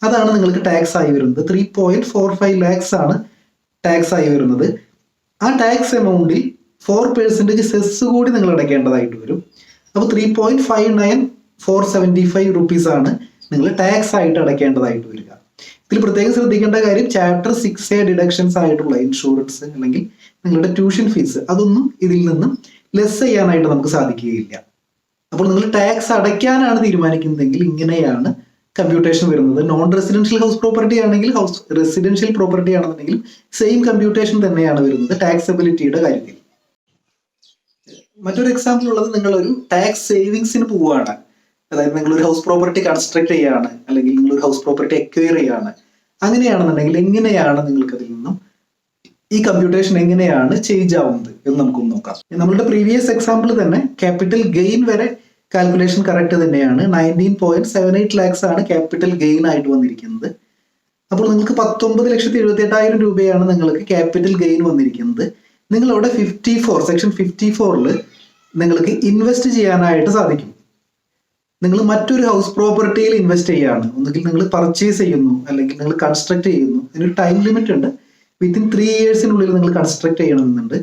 അതാണ് നിങ്ങൾക്ക് ടാക്സ് ആയി വരുന്നത്. 3.45 lakhs ആണ് ടാക്സ് ആയി വരുന്നത്. ആ ടാക്സ് എമൗണ്ടിൽ 4% സെസ് കൂടി നിങ്ങൾ അടയ്ക്കേണ്ടതായിട്ട് വരും. അപ്പോൾ 3.59475 rupees ആണ് നിങ്ങൾ ടാക്സ് ആയിട്ട് അടയ്ക്കേണ്ടതായിട്ട് വരിക. ഇതിൽ പ്രത്യേകം ശ്രദ്ധിക്കേണ്ട കാര്യം, ചാപ്റ്റർ 6A ഡിഡക്ഷൻസ് ആയിട്ടുള്ള ഇൻഷുറൻസ് അല്ലെങ്കിൽ നിങ്ങളുടെ ട്യൂഷൻ ഫീസ് അതൊന്നും ഇതിൽ നിന്നും ലെസ് ചെയ്യാനായിട്ട് നമുക്ക് സാധിക്കുകയില്ല. അപ്പോൾ നിങ്ങൾ ടാക്സ് അടയ്ക്കാനാണ് തീരുമാനിക്കുന്നതെങ്കിൽ ഇങ്ങനെയാണ് കമ്പ്യൂട്ടേഷൻ വരുന്നത്. നോൺ റെസിഡൻഷ്യൽ ഹൗസ് പ്രോപ്പർട്ടി ആണെങ്കിൽ, റെസിഡൻഷ്യൽ പ്രോപ്പർട്ടി ആണെന്നുണ്ടെങ്കിൽ സെയിം കമ്പ്യൂട്ടേഷൻ തന്നെയാണ് വരുന്നത് ടാക്സബിലിറ്റിയുടെ കാര്യത്തിൽ. മറ്റൊരു എക്സാമ്പിൾ ഉള്ളത്, നിങ്ങളൊരു ടാക്സ് സേവിങ്സിന് പോവുകയാണ്. അതായത് നിങ്ങളൊരു ഹൗസ് പ്രോപ്പർട്ടി കൺസ്ട്രക്ട് ചെയ്യുകയാണ്, അല്ലെങ്കിൽ നിങ്ങളൊരു ഹൗസ് പ്രോപ്പർട്ടി അക്വയർ ചെയ്യുകയാണ്. അങ്ങനെയാണെന്നുണ്ടെങ്കിൽ എങ്ങനെയാണ് നിങ്ങൾക്ക് അതിൽ നിന്നും ഈ കമ്പ്യൂട്ടേഷൻ എങ്ങനെയാണ് ചേഞ്ച് ആവുന്നത് എന്ന് നമുക്കൊന്ന് നോക്കാം. നമ്മളുടെ പ്രീവിയസ് എക്സാമ്പിൾ തന്നെ ക്യാപിറ്റൽ ഗെയിൻ വരെ കാൽക്കുലേഷൻ കറക്റ്റ് തന്നെയാണ്. 19.78 lakhs ആണ് ക്യാപിറ്റൽ ഗെയിൻ ആയിട്ട് വന്നിരിക്കുന്നത്. അപ്പോൾ നിങ്ങൾക്ക് 19,78,000 രൂപയാണ് നിങ്ങൾക്ക് ക്യാപിറ്റൽ ഗെയിൻ വന്നിരിക്കുന്നത്. നിങ്ങളവിടെ സെക്ഷൻ 54 നിങ്ങൾക്ക് ഇൻവെസ്റ്റ് ചെയ്യാനായിട്ട് സാധിക്കും. നിങ്ങൾ മറ്റൊരു ഹൗസ് പ്രോപ്പർട്ടിയിൽ ഇൻവെസ്റ്റ് ചെയ്യുകയാണ്, ഒന്നുകിൽ നിങ്ങൾ പർച്ചേസ് ചെയ്യുന്നു, അല്ലെങ്കിൽ നിങ്ങൾ കൺസ്ട്രക്ട് ചെയ്യുന്നു. അതിനൊരു ടൈം ലിമിറ്റ് ഉണ്ട്. വിത്തിൻ 3 yearsനുള്ളിൽ നിങ്ങൾ കൺസ്ട്രക്ട് ചെയ്യണമെന്നുണ്ട്,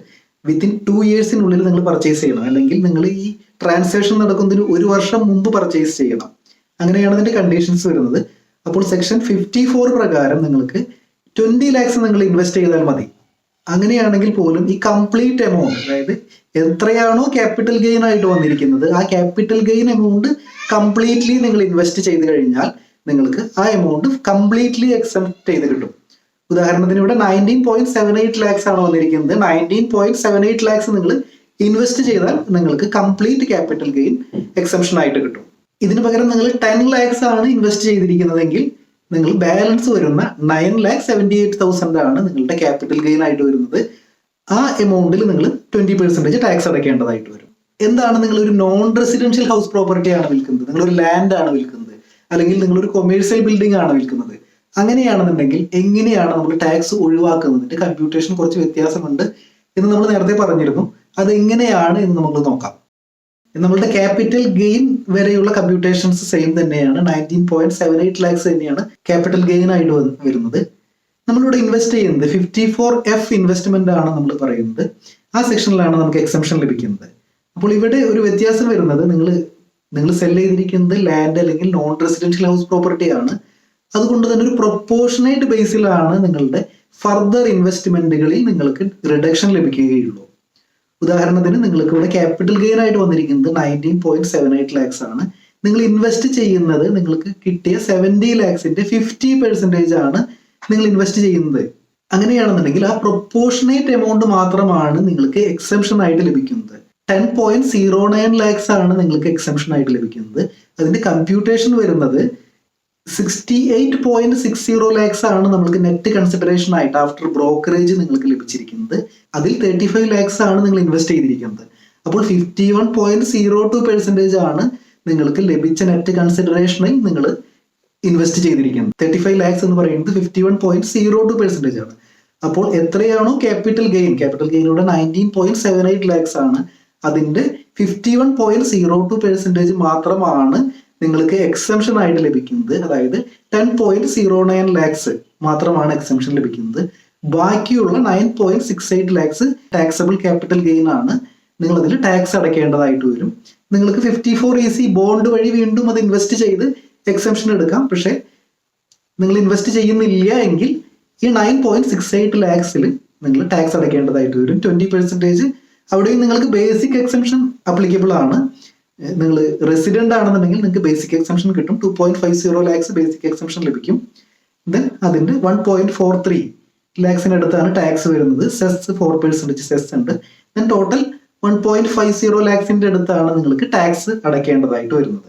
വിത്തിൻ 2 yearsനുള്ളിൽ നിങ്ങൾ പർച്ചേസ് ചെയ്യണം, അല്ലെങ്കിൽ നിങ്ങൾ ഈ ട്രാൻസാക്ഷൻ നടക്കുന്നതിന് 1 വർഷം മുമ്പ് പർച്ചേസ് ചെയ്യണം. അങ്ങനെയാണ് അതിന്റെ കണ്ടീഷൻസ് വരുന്നത്. അപ്പോൾ സെക്ഷൻ 54 പ്രകാരം നിങ്ങൾക്ക് 20 lakhs നിങ്ങൾ ഇൻവെസ്റ്റ് ചെയ്താൽ മതി. അങ്ങനെയാണെങ്കിൽ പോലും ഈ കംപ്ലീറ്റ് എമൗണ്ട്, അതായത് എത്രയാണോ ക്യാപിറ്റൽ ഗെയിൻ ആയിട്ട് വന്നിരിക്കുന്നത് ആ ക്യാപിറ്റൽ ഗെയിൻ എമൗണ്ട് കംപ്ലീറ്റ്ലി നിങ്ങൾ ഇൻവെസ്റ്റ് ചെയ്ത് കഴിഞ്ഞാൽ നിങ്ങൾക്ക് ആ എമൗണ്ട് കംപ്ലീറ്റ്ലി എക്സെപ്റ്റ് ചെയ്ത് കിട്ടും. ഉദാഹരണത്തിന് ഇവിടെ 19.78 lakhs ആണ് വന്നിരിക്കുന്നത്. 19.78 lakhs നിങ്ങൾ ഇൻവെസ്റ്റ് ചെയ്താൽ നിങ്ങൾക്ക് കംപ്ലീറ്റ് ക്യാപിറ്റൽ ഗെയിൻ എക്സംഷൻ ആയിട്ട് കിട്ടും. ഇതിന് പകരം നിങ്ങൾ 10 lakhs ആണ് ഇൻവെസ്റ്റ് ചെയ്തിരിക്കുന്നതെങ്കിൽ നിങ്ങൾ ബാലൻസ് വരുന്ന 9,78,000 ആണ് നിങ്ങളുടെ ക്യാപിറ്റൽ ഗെയിൻ ആയിട്ട് വരുന്നത്. ആ എമൗണ്ടിൽ നിങ്ങൾ 20% ടാക്സ് അടയ്ക്കേണ്ടതായിട്ട് വരും. എന്താണ്, നിങ്ങൾ ഒരു നോൺ റെസിഡൻഷ്യൽ ഹൗസ് പ്രോപ്പർട്ടി ആണ് വിൽക്കുന്നത്, നിങ്ങളൊരു ലാൻഡ് ആണ് വിൽക്കുന്നത്, അല്ലെങ്കിൽ നിങ്ങളൊരു കൊമേഴ്സ്യൽ ബിൽഡിംഗ് ആണ് വിൽക്കുന്നത്, അങ്ങനെയാണെന്നുണ്ടെങ്കിൽ എങ്ങനെയാണ് നമ്മൾ ടാക്സ് ഒഴിവാക്കുന്നതിന്റെ കമ്പ്യൂട്ടേഷൻ കുറച്ച് വ്യത്യാസമുണ്ട് എന്ന് നമ്മൾ നേരത്തെ പറഞ്ഞിരുന്നു. അത് എങ്ങനെയാണ് എന്ന് നമുക്ക് നോക്കാം. നമ്മളുടെ ക്യാപിറ്റൽ ഗെയിൻ വരെയുള്ള കമ്പ്യൂട്ടേഷൻസ് സെയിം തന്നെയാണ്. 19.78 lakhs തന്നെയാണ് ക്യാപിറ്റൽ ഗെയിൻ ആയിട്ട് വരുന്നത്. നമ്മളിവിടെ ഇൻവെസ്റ്റ് ചെയ്യുന്നത് 54F ഇൻവെസ്റ്റ്മെന്റ് ആണ് നമ്മൾ പറയുന്നത്. ആ സെക്ഷനിലാണ് നമുക്ക് എക്സംഷൻ ലഭിക്കുന്നത്. അപ്പോൾ ഇവിടെ ഒരു വ്യത്യാസം വരുന്നത്, നിങ്ങൾ സെൽ ചെയ്തിരിക്കുന്നത് ലാൻഡ് അല്ലെങ്കിൽ നോൺ റെസിഡൻഷ്യൽ ഹൗസ് പ്രോപ്പർട്ടി ആണ്. അതുകൊണ്ട് തന്നെ ഒരു പ്രൊപ്പോർഷനേറ്റ് ബേസിലാണ് നിങ്ങളുടെ ഫർദർ ഇൻവെസ്റ്റ്മെന്റുകളിൽ നിങ്ങൾക്ക് റിഡക്ഷൻ ലഭിക്കുകയുള്ളൂ. ഉദാഹരണത്തിന് നിങ്ങൾക്ക് ഇവിടെ ക്യാപിറ്റൽ ഗെയിൻ ആയിട്ട് വന്നിരിക്കുന്നത് 19.78 lakhs ആണ്. നിങ്ങൾ ഇൻവെസ്റ്റ് ചെയ്യുന്നത് നിങ്ങൾക്ക് കിട്ടിയ 70 lakhsന്റെ 50% ആണ് നിങ്ങൾ ഇൻവെസ്റ്റ് ചെയ്യുന്നത്. അങ്ങനെയാണെന്നുണ്ടെങ്കിൽ ആ പ്രൊപ്പോർഷനേറ്റ് എമൗണ്ട് മാത്രമാണ് നിങ്ങൾക്ക് എക്സംഷൻ ആയിട്ട് ലഭിക്കുന്നത്. 10.09 lakhs ആണ് നിങ്ങൾക്ക് എക്സംഷൻ ആയിട്ട് ലഭിക്കുന്നത്. അതിന്റെ കമ്പ്യൂട്ടേഷൻ വരുന്നത് 68.60 lakhs ആണ് നമ്മൾക്ക് നെറ്റ് കൺസിഡറേഷൻ ആയിട്ട് ആഫ്റ്റർ ബ്രോക്കറേജ് നിങ്ങൾക്ക് ലഭിച്ചിരിക്കുന്നത്. അതിൽ 35 lakhs ആണ് നിങ്ങൾ ഇൻവെസ്റ്റ് ചെയ്തിരിക്കുന്നത്. അപ്പോൾ 51.02% ആണ് നിങ്ങൾക്ക് ലഭിച്ച നെറ്റ് കൺസിഡറേഷനിൽ നിങ്ങൾ ഇൻവെസ്റ്റ് ചെയ്തിരിക്കുന്നത്. 35 lakhs എന്ന് പറയുന്നത് 51.02% ആണ്. അപ്പോൾ എത്രയാണോ ക്യാപിറ്റൽ ഗെയിനിലൂടെ 19.78 lakhs ആണ്, അതിന്റെ 51.02% മാത്രമാണ് നിങ്ങൾക്ക് എക്സംഷൻ ആയിട്ട് ലഭിക്കുന്നത്. അതായത് 10.09 lakhs മാത്രമാണ് എക്സംഷൻ ലഭിക്കുന്നത്. ബാക്കിയുള്ള 9.68 lakhs ടാക്സബിൾ ക്യാപിറ്റൽ ഗെയിൻ ആണ്. നിങ്ങൾ അതിൽ ടാക്സ് അടയ്ക്കേണ്ടതായിട്ട് വരും. നിങ്ങൾക്ക് 54EC ബോണ്ട് വഴി വീണ്ടും അത് ഇൻവെസ്റ്റ് ചെയ്ത് എക്സംഷൻ എടുക്കാം. പക്ഷെ നിങ്ങൾ ഇൻവെസ്റ്റ് ചെയ്യുന്നില്ല എങ്കിൽ ഈ 9.68 lakhsൽ നിങ്ങൾ ടാക്സ് അടയ്ക്കേണ്ടതായിട്ട് വരും. 20% അവിടെയും നിങ്ങൾക്ക് ബേസിക് എക്സംഷൻ അപ്ലിക്കബിൾ ആണ്. നിങ്ങൾ റെസിഡന്റ് ആണെന്നുണ്ടെങ്കിൽ നിങ്ങൾക്ക് ബേസിക് എക്സംഷൻ കിട്ടും. 2.50 lakhs ബേസിക് എക്സംഷൻ ലഭിക്കും. ദെൻ അതിന്റെ 1.43 lakhsനടുത്താണ് ടാക്സ് വരുന്നത്. സെസ് 4% സെസ് ഉണ്ട്. ദെൻ ടോട്ടൽ 1.50 lakhsന്റെ അടുത്താണ് നിങ്ങൾക്ക് ടാക്സ് അടയ്ക്കേണ്ടതായിട്ട് വരുന്നത്.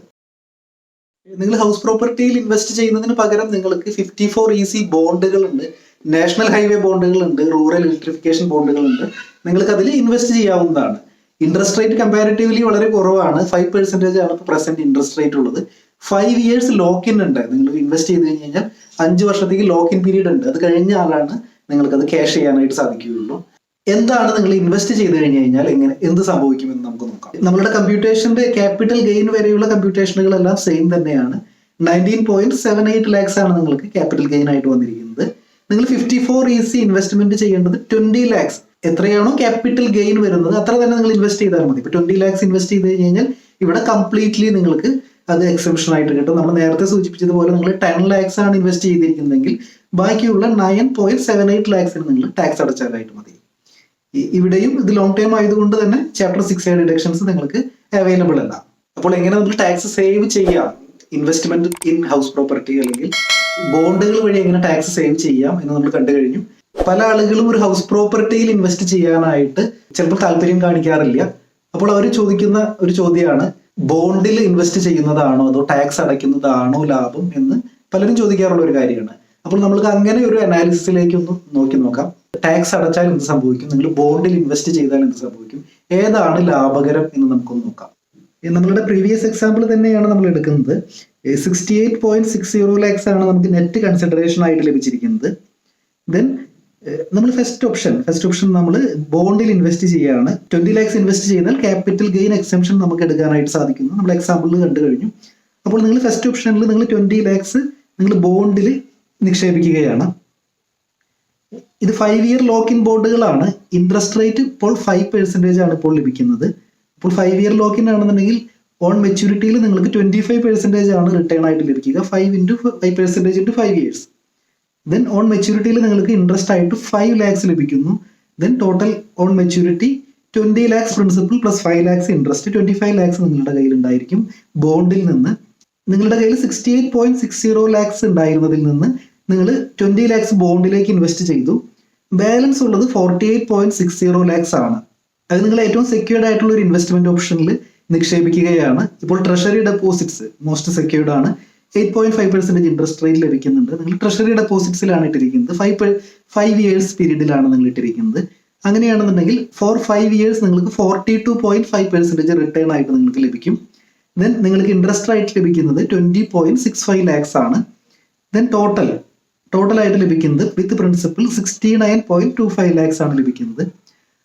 നിങ്ങൾ ഹൗസ് പ്രോപ്പർട്ടിയിൽ ഇൻവെസ്റ്റ് ചെയ്യുന്നതിന് പകരം നിങ്ങൾക്ക് 54EC ബോണ്ടുകൾ ഉണ്ട്, നാഷണൽ ഹൈവേ ബോണ്ടുകൾ ഉണ്ട്, റൂറൽ ഇലക്ട്രിഫിക്കേഷൻ ബോണ്ടുകൾ ഉണ്ട്. നിങ്ങൾക്ക് അതിൽ ഇൻവെസ്റ്റ് ചെയ്യാവുന്നതാണ്. ഇൻട്രസ്റ്റ് റേറ്റ് കമ്പാരിറ്റീവ്ലി വളരെ കുറവാണ്. 5% ആണ് ഇപ്പോൾ പ്രസന്റ് ഇൻട്രസ്റ്റ് റേറ്റ് ഉള്ളത്. 5 years ലോക്ക് ഇൻ ഉണ്ട്. നിങ്ങൾ ഇൻവെസ്റ്റ് ചെയ്ത് കഴിഞ്ഞാൽ 5 വർഷത്തേക്ക് ലോക്ക് ഇൻ പീരീഡ് ഉണ്ട്. അത് കഴിഞ്ഞാലാണ് നിങ്ങൾക്ക് അത് ക്യാഷ് ചെയ്യാനായിട്ട് സാധിക്കുകയുള്ളൂ. എന്താണ് നിങ്ങൾ ഇൻവെസ്റ്റ് ചെയ്ത് കഴിഞ്ഞാൽ എന്ത് സംഭവിക്കുമെന്ന് നമുക്ക് നോക്കാം. നമ്മളുടെ കമ്പ്യൂട്ടേഷന്റെ ക്യാപിറ്റൽ ഗെയിൻ വരെയുള്ള കമ്പ്യൂട്ടേഷനുകളെല്ലാം സെയിം തന്നെയാണ്. 19.78 lakhs ആണ് നിങ്ങൾക്ക് ക്യാപിറ്റൽ ഗെയിൻ ആയിട്ട് വന്നിരിക്കുന്നത്. നിങ്ങൾ 54EC ഇൻവെസ്റ്റ്മെന്റ് ചെയ്യേണ്ടത് 20 lakhs. എത്രയാണോ ക്യാപിറ്റൽ ഗെയിൻ വരുന്നത് അത്ര തന്നെ നിങ്ങൾ ഇൻവെസ്റ്റ് ചെയ്താൽ മതി. ഇപ്പൊ 20 lakhs ഇൻവെസ്റ്റ് ചെയ്ത് കഴിഞ്ഞാൽ ഇവിടെ കംപ്ലീറ്റ്ലി നിങ്ങൾക്ക് അത് എക്സംഷൻ ആയിട്ട് കിട്ടും. നമ്മൾ നേരത്തെ സൂചിപ്പിച്ചതുപോലെ നിങ്ങൾ 10 lakhs ആണ് ഇൻവെസ്റ്റ് ചെയ്തിരിക്കുന്നതെങ്കിൽ ബാക്കിയുള്ള 9.78 lakhsന് നിങ്ങൾ ടാക്സ് അടച്ചാലായിട്ട് മതി. ഇവിടെയും ഇത് ലോങ് ടൈം ആയതുകൊണ്ട് തന്നെ ചാപ്റ്റർ 6A ഡിഡക്ഷൻസ് നിങ്ങൾക്ക് അവൈലബിൾ അല്ല. അപ്പോൾ എങ്ങനെ നമുക്ക് ടാക്സ് സേവ് ചെയ്യാം, ഇൻവെസ്റ്റ്മെന്റ് ഇൻ ഹൗസ് പ്രോപ്പർട്ടി അല്ലെങ്കിൽ ബോണ്ടുകൾ വഴി എങ്ങനെ ടാക്സ് സേവ് ചെയ്യാം എന്ന് നമ്മൾ കണ്ടു കഴിഞ്ഞു. പല ആളുകളും ഒരു ഹൗസ് പ്രോപ്പർട്ടിയിൽ ഇൻവെസ്റ്റ് ചെയ്യാനായിട്ട് ചിലപ്പോൾ താല്പര്യം കാണിക്കാറില്ല. അപ്പോൾ അവർ ചോദിക്കുന്ന ഒരു ചോദ്യമാണ്, ബോണ്ടിൽ ഇൻവെസ്റ്റ് ചെയ്യുന്നതാണോ അതോ ടാക്സ് അടയ്ക്കുന്നതാണോ ലാഭം എന്ന് പലരും ചോദിക്കാറുള്ള ഒരു കാര്യമാണ്. അപ്പോൾ നമ്മൾക്ക് അങ്ങനെ ഒരു അനാലിസിസിലേക്ക് ഒന്ന് നോക്കാം. ടാക്സ് അടച്ചാൽ എന്ത് സംഭവിക്കും, നിങ്ങൾ ബോണ്ടിൽ ഇൻവെസ്റ്റ് ചെയ്താൽ എന്ത് സംഭവിക്കും, ഏതാണ് ലാഭകരം എന്ന് നമുക്കൊന്ന് നോക്കാം. നമ്മളുടെ പ്രീവിയസ് എക്സാമ്പിൾ തന്നെയാണ് നമ്മൾ എടുക്കുന്നത്. 68.60 lakhs ആണ് നമുക്ക് നെറ്റ് കൺസിഡറേഷൻ ആയിട്ട് ലഭിച്ചിരിക്കുന്നത്. ദെൻ നമ്മൾ ഫസ്റ്റ് ഓപ്ഷൻ നമ്മൾ ബോണ്ടിൽ ഇൻവെസ്റ്റ് ചെയ്യുകയാണ്. 20 lakhs ഇൻവെസ്റ്റ് ചെയ്താൽ ക്യാപിറ്റൽ ഗെയിൻ എക്സംഷൻ നമുക്ക് എടുക്കാനായിട്ട് സാധിക്കുന്നു. നമ്മൾ എക്സാമ്പിളിൽ കണ്ടു കഴിഞ്ഞു. അപ്പോൾ നിങ്ങൾ ഫസ്റ്റ് ഓപ്ഷനിൽ നിങ്ങൾ 20 lakhs നിങ്ങൾ ബോണ്ടിൽ നിക്ഷേപിക്കുകയാണ്. ഇത് 5 year ലോക്ക് ഇൻ ബോണ്ടുകളാണ്. ഇൻട്രസ്റ്റ് റേറ്റ് ഇപ്പോൾ 5% ആണ് ഇപ്പോൾ ലഭിക്കുന്നത്. ഇപ്പോൾ 5 year ലോക്ക് ഇൻ ആണെന്നുണ്ടെങ്കിൽ ഓൺ മെച്യൂരിറ്റിയിൽ നിങ്ങൾക്ക് 25% ആണ് റിട്ടേൺ ആയിട്ട് ലഭിക്കുക. 5 into 5% into 5 years. Then on മെച്യൂരിറ്റിയിൽ നിങ്ങൾക്ക് ഇൻട്രസ്റ്റ് ആയിട്ട് 5 lakhs ലഭിക്കുന്നു. Then total on maturity 20 lakhs principal plus 5 lakhs interest, 25 lakhs നിങ്ങളുടെ കയ്യിൽ ഉണ്ടായിരിക്കും. ബോണ്ടിൽ നിന്ന് നിങ്ങളുടെ കയ്യിൽ 68.60 lakhs ഉണ്ടായിരുന്നതിൽ നിന്ന് നിങ്ങൾ 20 lakhs ബോണ്ടിലേക്ക് ഇൻവെസ്റ്റ് ചെയ്തു. ബാലൻസ് ഉള്ളത് 48.60 lakhs ആണ്. അത് നിങ്ങൾ ഏറ്റവും സെക്യൂർഡ് ആയിട്ടുള്ള ഒരു ഇൻവെസ്റ്റ്മെന്റ് ഓപ്ഷനിൽ നിക്ഷേപിക്കുകയാണ്. ഇപ്പോൾ ട്രഷറി ഡെപ്പോസിറ്റ്സ് മോസ്റ്റ് സെക്യൂർഡ് ആണ്. 8.5% ഇൻട്രസ്റ്റ് റേറ്റ് ലഭിക്കുന്നുണ്ട്. നിങ്ങൾ ട്രഷറി ഡെപ്പോസിറ്റ്സിലാണ് ഇട്ടിരിക്കുന്നത്. 5 ഇയേഴ്സ് പീരീഡിലാണ് നിങ്ങൾ ഇട്ടിരിക്കുന്നത്. അങ്ങനെയാണെന്നുണ്ടെങ്കിൽ ഫോർ 5 ഇയേഴ്സ് നിങ്ങൾക്ക് 42.5% റിട്ടേൺ ആയിട്ട് നിങ്ങൾക്ക് ലഭിക്കും. ദെൻ നിങ്ങൾക്ക് ഇൻട്രസ്റ്റ് റേറ്റ് ലഭിക്കുന്നത് 20.65 lakhs ആണ്. ദെൻ ടോട്ടൽ ആയിട്ട് ലഭിക്കുന്നത് വിത്ത് പ്രിൻസിപ്പൽ 69.25 lakhs ആണ് ലഭിക്കുന്നത്.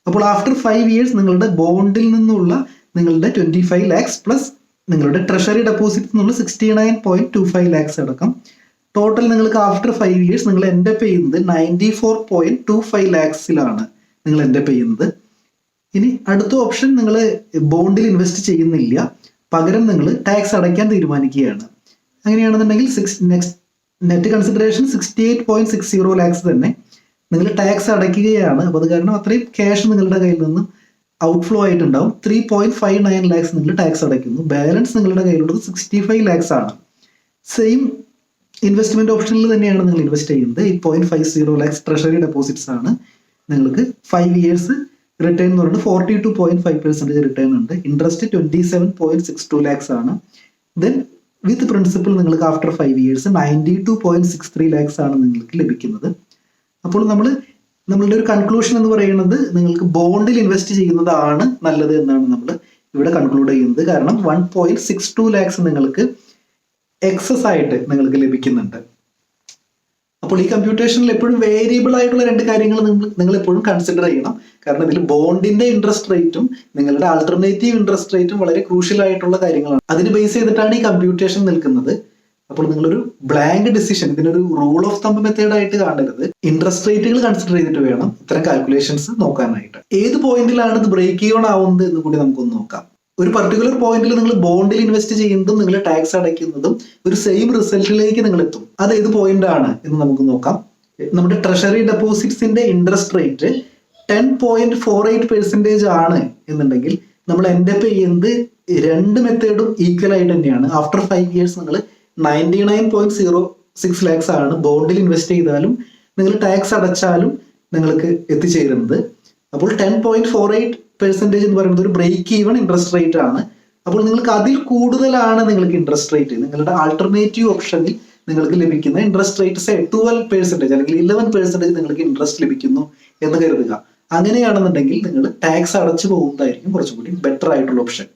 അപ്പോൾ ആഫ്റ്റർ 5 ഇയേഴ്സ് നിങ്ങളുടെ ബോണ്ടിൽ നിന്നുള്ള നിങ്ങളുടെ 25 lakhs പ്ലസ് നിങ്ങളുടെ ട്രഷറി ഡെപ്പോസിറ്റ് എന്നുള്ള 69.25 lakhs അടക്കം ടോട്ടൽ നിങ്ങൾക്ക് ആഫ്റ്റർ 5 ഇയേഴ്സ് നിങ്ങൾ എൻഡ് അപ്പ് ചെയ്യുന്നത് 94.25 lakhsലാണ് നിങ്ങൾ എൻഡ് അപ്പ് ചെയ്യുന്നത്. ഇനി അടുത്ത ഓപ്ഷൻ നിങ്ങൾ ബോണ്ടിൽ ഇൻവെസ്റ്റ് ചെയ്യുന്നില്ല, പകരം നിങ്ങൾ ടാക്സ് അടയ്ക്കാൻ തീരുമാനിക്കുകയാണ്. അങ്ങനെയാണെന്നുണ്ടെങ്കിൽ നെറ്റ് കൺസിഡറേഷൻ 68.60 lakhs തന്നെ നിങ്ങൾ ടാക്സ് അടയ്ക്കുകയാണ്. അപ്പോൾ അത് കാരണം അത്രയും ക്യാഷ് നിങ്ങളുടെ കയ്യിൽ നിന്നും ഔട്ട്ഫ്ലോ ആയിട്ടുണ്ടാവും. 3.59 lakhs നിങ്ങൾ ടാക്സ് അടയ്ക്കുന്നു. ബാലൻസ് നിങ്ങളുടെ കയ്യിലുള്ളത് 65 lakhs ആണ്. സെയിം ഇൻവെസ്റ്റ്മെന്റ് ഓപ്ഷനിൽ തന്നെയാണ് നിങ്ങൾ ഇൻവെസ്റ്റ് ചെയ്യുന്നത്. 8.50 lakhs ട്രഷറി ഡെപ്പോസിറ്റ്സ് ആണ്. നിങ്ങൾക്ക് 5 ഇയേഴ്സ് റിട്ടേൺ എന്ന് പറയുന്നത് 42.5% റിട്ടേൺ ഉണ്ട്. ഇൻട്രസ്റ്റ് 27.62 lakhs ആണ്. ദെൻ വിത്ത് പ്രിൻസിപ്പൽ നിങ്ങൾക്ക് ആഫ്റ്റർ 5 ഇയേഴ്സ് 92.63 lakhs ആണ് നിങ്ങൾക്ക് ലഭിക്കുന്നത്. അപ്പോൾ നമ്മളുടെ ഒരു കൺക്ലൂഷൻ എന്ന് പറയുന്നത് നിങ്ങൾക്ക് ബോണ്ടിൽ ഇൻവെസ്റ്റ് ചെയ്യുന്നതാണ് നല്ലത് എന്നാണ് നമ്മൾ ഇവിടെ കൺക്ലൂഡ് ചെയ്യുന്നത്. കാരണം 1.62 lakhs നിങ്ങൾക്ക് എക്സസ് ആയിട്ട് നിങ്ങൾക്ക് ലഭിക്കുന്നുണ്ട്. അപ്പോൾ ഈ കമ്പ്യൂട്ടേഷനിൽ എപ്പോഴും വേരിയബിൾ ആയിട്ടുള്ള രണ്ട് കാര്യങ്ങൾ നിങ്ങൾ എപ്പോഴും കൺസിഡർ ചെയ്യണം. കാരണം ഇതിൽ ബോണ്ടിന്റെ ഇൻട്രസ്റ്റ് റേറ്റും നിങ്ങളുടെ ആൾട്ടർനേറ്റീവ് ഇൻട്രസ്റ്റ് റേറ്റും വളരെ ക്രൂഷ്യൽ ആയിട്ടുള്ള കാര്യങ്ങളാണ്. അതിന് ബേസ് ചെയ്തിട്ടാണ് ഈ കമ്പ്യൂട്ടേഷൻ നിൽക്കുന്നത്. അപ്പോൾ നിങ്ങളൊരു ബ്ലാങ്ക് ഡിസിഷൻ, ഇതിനൊരു റൂൾ ഓഫ് തമ്പ് മെത്തേഡ് ആയിട്ട് കാണരുത്. ഇൻട്രസ്റ്റ് റേറ്റുകൾ കൺസിഡർ ചെയ്തിട്ട് വേണം ഇത്തരം കാൽക്കുലേഷൻസ് നോക്കാനായിട്ട്. ഏത് പോയിന്റിലാണ് ഇത് ബ്രേക്ക് ഈവൺ ആവുന്നത് എന്ന് കൂടി നമുക്കൊന്ന് നോക്കാം. ഒരു പർട്ടിക്കുലർ പോയിന്റിൽ നിങ്ങൾ ബോണ്ടിൽ ഇൻവെസ്റ്റ് ചെയ്യുന്നതും നിങ്ങൾ ടാക്സ് അടയ്ക്കുന്നതും ഒരു സെയിം റിസൾട്ടിലേക്ക് നിങ്ങൾ എത്തും. അത് ഏത് പോയിന്റ് ആണ് എന്ന് നമുക്ക് നോക്കാം. നമ്മുടെ ട്രഷറി ഡെപ്പോസിറ്റ്സിന്റെ ഇൻട്രസ്റ്റ് റേറ്റ് 10.48% ആണ് എന്നുണ്ടെങ്കിൽ നമ്മൾ എൻഡ് അപ്പ് ചെയ്യുന്നത് രണ്ട് മെത്തേഡും ഈക്വൽ ആയിട്ട് തന്നെയാണ്. ആഫ്റ്റർ 5 ഇയേഴ്സ് നിങ്ങൾ 99.06 lakhs ആണ് ബോണ്ടിൽ ഇൻവെസ്റ്റ് ചെയ്താലും നിങ്ങൾ ടാക്സ് അടച്ചാലും നിങ്ങൾക്ക് എത്തിച്ചേരുന്നത്. അപ്പോൾ 10.48% എന്ന് പറയുന്നത് ഒരു ബ്രേക്ക് ഈവൺ ഇൻട്രസ്റ്റ് റേറ്റ് ആണ്. അപ്പോൾ നിങ്ങൾക്ക് അതിൽ കൂടുതലാണ് നിങ്ങൾക്ക് ഇൻട്രസ്റ്റ് റേറ്റ് നിങ്ങളുടെ ആൾട്ടർനേറ്റീവ് ഓപ്ഷനിൽ നിങ്ങൾക്ക് ലഭിക്കുന്ന ഇൻട്രസ്റ്റ് റേറ്റ് 12% അല്ലെങ്കിൽ 11% നിങ്ങൾക്ക് ഇൻട്രസ്റ്റ് ലഭിക്കുന്നു എന്ന് കരുതുക. അങ്ങനെയാണെന്നുണ്ടെങ്കിൽ നിങ്ങൾ ടാക്സ് അടച്ചു പോകുന്നതായിരിക്കും കുറച്ചും കൂടി ബെറ്റർ ആയിട്ടുള്ള ഓപ്ഷൻ.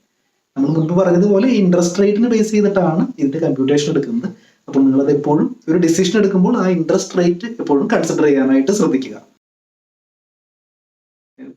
നമ്മൾ മുൻപ് പറഞ്ഞതുപോലെ ഈ ഇൻട്രസ്റ്റ് റേറ്റിന് ബേസ് ചെയ്തിട്ടാണ് ഇതിന്റെ കമ്പ്യൂട്ടേഷൻ എടുക്കുന്നത്. അപ്പോൾ നിങ്ങളത് എപ്പോഴും ഒരു ഡിസിഷൻ എടുക്കുമ്പോൾ ആ ഇൻട്രസ്റ്റ് റേറ്റ് എപ്പോഴും കൺസിഡർ ചെയ്യാനായിട്ട് ശ്രദ്ധിക്കുക.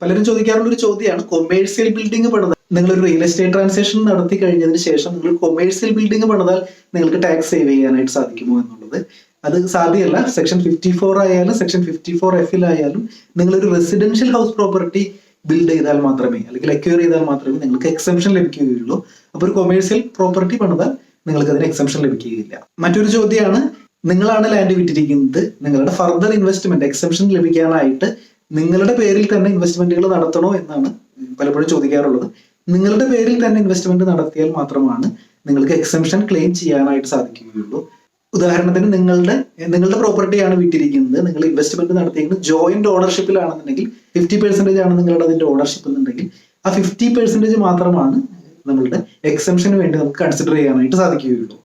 പലരും ചോദിക്കാറുള്ള ഒരു ചോദ്യമാണ് കൊമേഴ്സ്യൽ ബിൽഡിംഗ് പണിതാൽ നിങ്ങളൊരു റിയൽ എസ്റ്റേറ്റ് ട്രാൻസാക്ഷൻ നടത്തി കഴിഞ്ഞതിന് ശേഷം നിങ്ങൾ കൊമേഴ്സ്യൽ ബിൽഡിംഗ് പണിതാൽ നിങ്ങൾക്ക് ടാക്സ് സേവ് ചെയ്യാനായിട്ട് സാധിക്കുമോ എന്നുള്ളത്. അത് സാധ്യമല്ല. സെക്ഷൻ 54 ആയാലും സെക്ഷൻ 54F ആയാലും നിങ്ങളൊരു റെസിഡൻഷ്യൽ ഹൗസ് പ്രോപ്പർട്ടി ബിൽഡ് ചെയ്താൽ മാത്രമേ അല്ലെങ്കിൽ അക്വയർ ചെയ്താൽ മാത്രമേ നിങ്ങൾക്ക് എക്സംഷൻ ലഭിക്കുകയുള്ളൂ. അപ്പോൾ ഒരു കൊമേഴ്സ്യൽ പ്രോപ്പർട്ടി പണിതാൽ നിങ്ങൾക്ക് അതിന് എക്സംഷൻ ലഭിക്കുകയില്ല. മറ്റൊരു ചോദ്യമാണ്, നിങ്ങളാണ് ലാൻഡ് വിറ്റിരിക്കുന്നത്, നിങ്ങളുടെ ഫർദർ ഇൻവെസ്റ്റ്മെന്റ് എക്സംഷൻ ലഭിക്കാനായിട്ട് നിങ്ങളുടെ പേരിൽ തന്നെ ഇൻവെസ്റ്റ്മെന്റുകൾ നടത്തണോ എന്നാണ് പലപ്പോഴും ചോദിക്കാറുള്ളത്. നിങ്ങളുടെ പേരിൽ തന്നെ ഇൻവെസ്റ്റ്മെന്റ് നടത്തിയാൽ മാത്രമാണ് നിങ്ങൾക്ക് എക്സംഷൻ ക്ലെയിം ചെയ്യാനായിട്ട് സാധിക്കുകയുള്ളൂ. ഉദാഹരണത്തിന് നിങ്ങളുടെ പ്രോപ്പർട്ടിയാണ് വിറ്റിരിക്കുന്നത്, നിങ്ങൾ ഇൻവെസ്റ്റ്മെന്റ് നടത്തിയിരിക്കുന്നത് ജോയിന്റ് ഓണർഷിപ്പിലാണെന്നുണ്ടെങ്കിൽ 50% ആണ് നിങ്ങളുടെ അതിന്റെ ഓണർഷിപ്പ് എന്നുണ്ടെങ്കിൽ ആ 50% മാത്രമാണ് നമ്മളുടെ എക്സംഷന് വേണ്ടി നമുക്ക് കൺസിഡർ ചെയ്യാനായിട്ട് സാധിക്കുകയുള്ളൂ.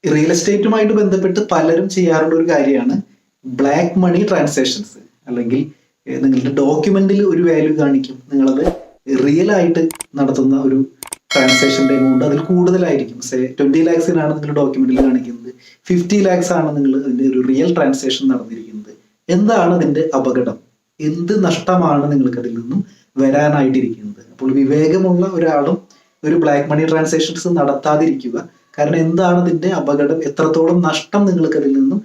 റിയൽ എസ്റ്റേറ്റുമായിട്ട് ബന്ധപ്പെട്ട് പലരും ചെയ്യാറുള്ള ഒരു കാര്യമാണ് ബ്ലാക്ക് മണി ട്രാൻസാക്ഷൻസ്. അല്ലെങ്കിൽ നിങ്ങളുടെ ഡോക്യുമെന്റിൽ ഒരു വാല്യൂ കാണിക്കും, നിങ്ങളത് റിയൽ ആയിട്ട് നടത്തുന്ന ഒരു ട്രാൻസാക്ഷന്റെ എമൗണ്ട് അതിൽ കൂടുതലായിരിക്കും. 20 lakhs നിങ്ങൾ ഡോക്യുമെന്റിൽ കാണിക്കുന്നത്, 50 lakhs ആണ് നിങ്ങൾ അതിന്റെ ഒരു റിയൽ ട്രാൻസാക്ഷൻ നടന്നിരിക്കുന്നത്. എന്താണ് അതിന്റെ അപകടം? എന്ത് നഷ്ടമാണ് നിങ്ങൾക്ക് അതിൽ നിന്നും വരാനായിട്ടിരിക്കുന്നത്? അപ്പോൾ വിവേകമുള്ള ഒരാളും ഒരു ബ്ലാക്ക് മണി ട്രാൻസാക്ഷൻസ് നടത്താതിരിക്കുക. കാരണം എന്താണ് ഇതിന്റെ അപകടം, എത്രത്തോളം നഷ്ടം നിങ്ങൾക്ക് അതിൽ നിന്നും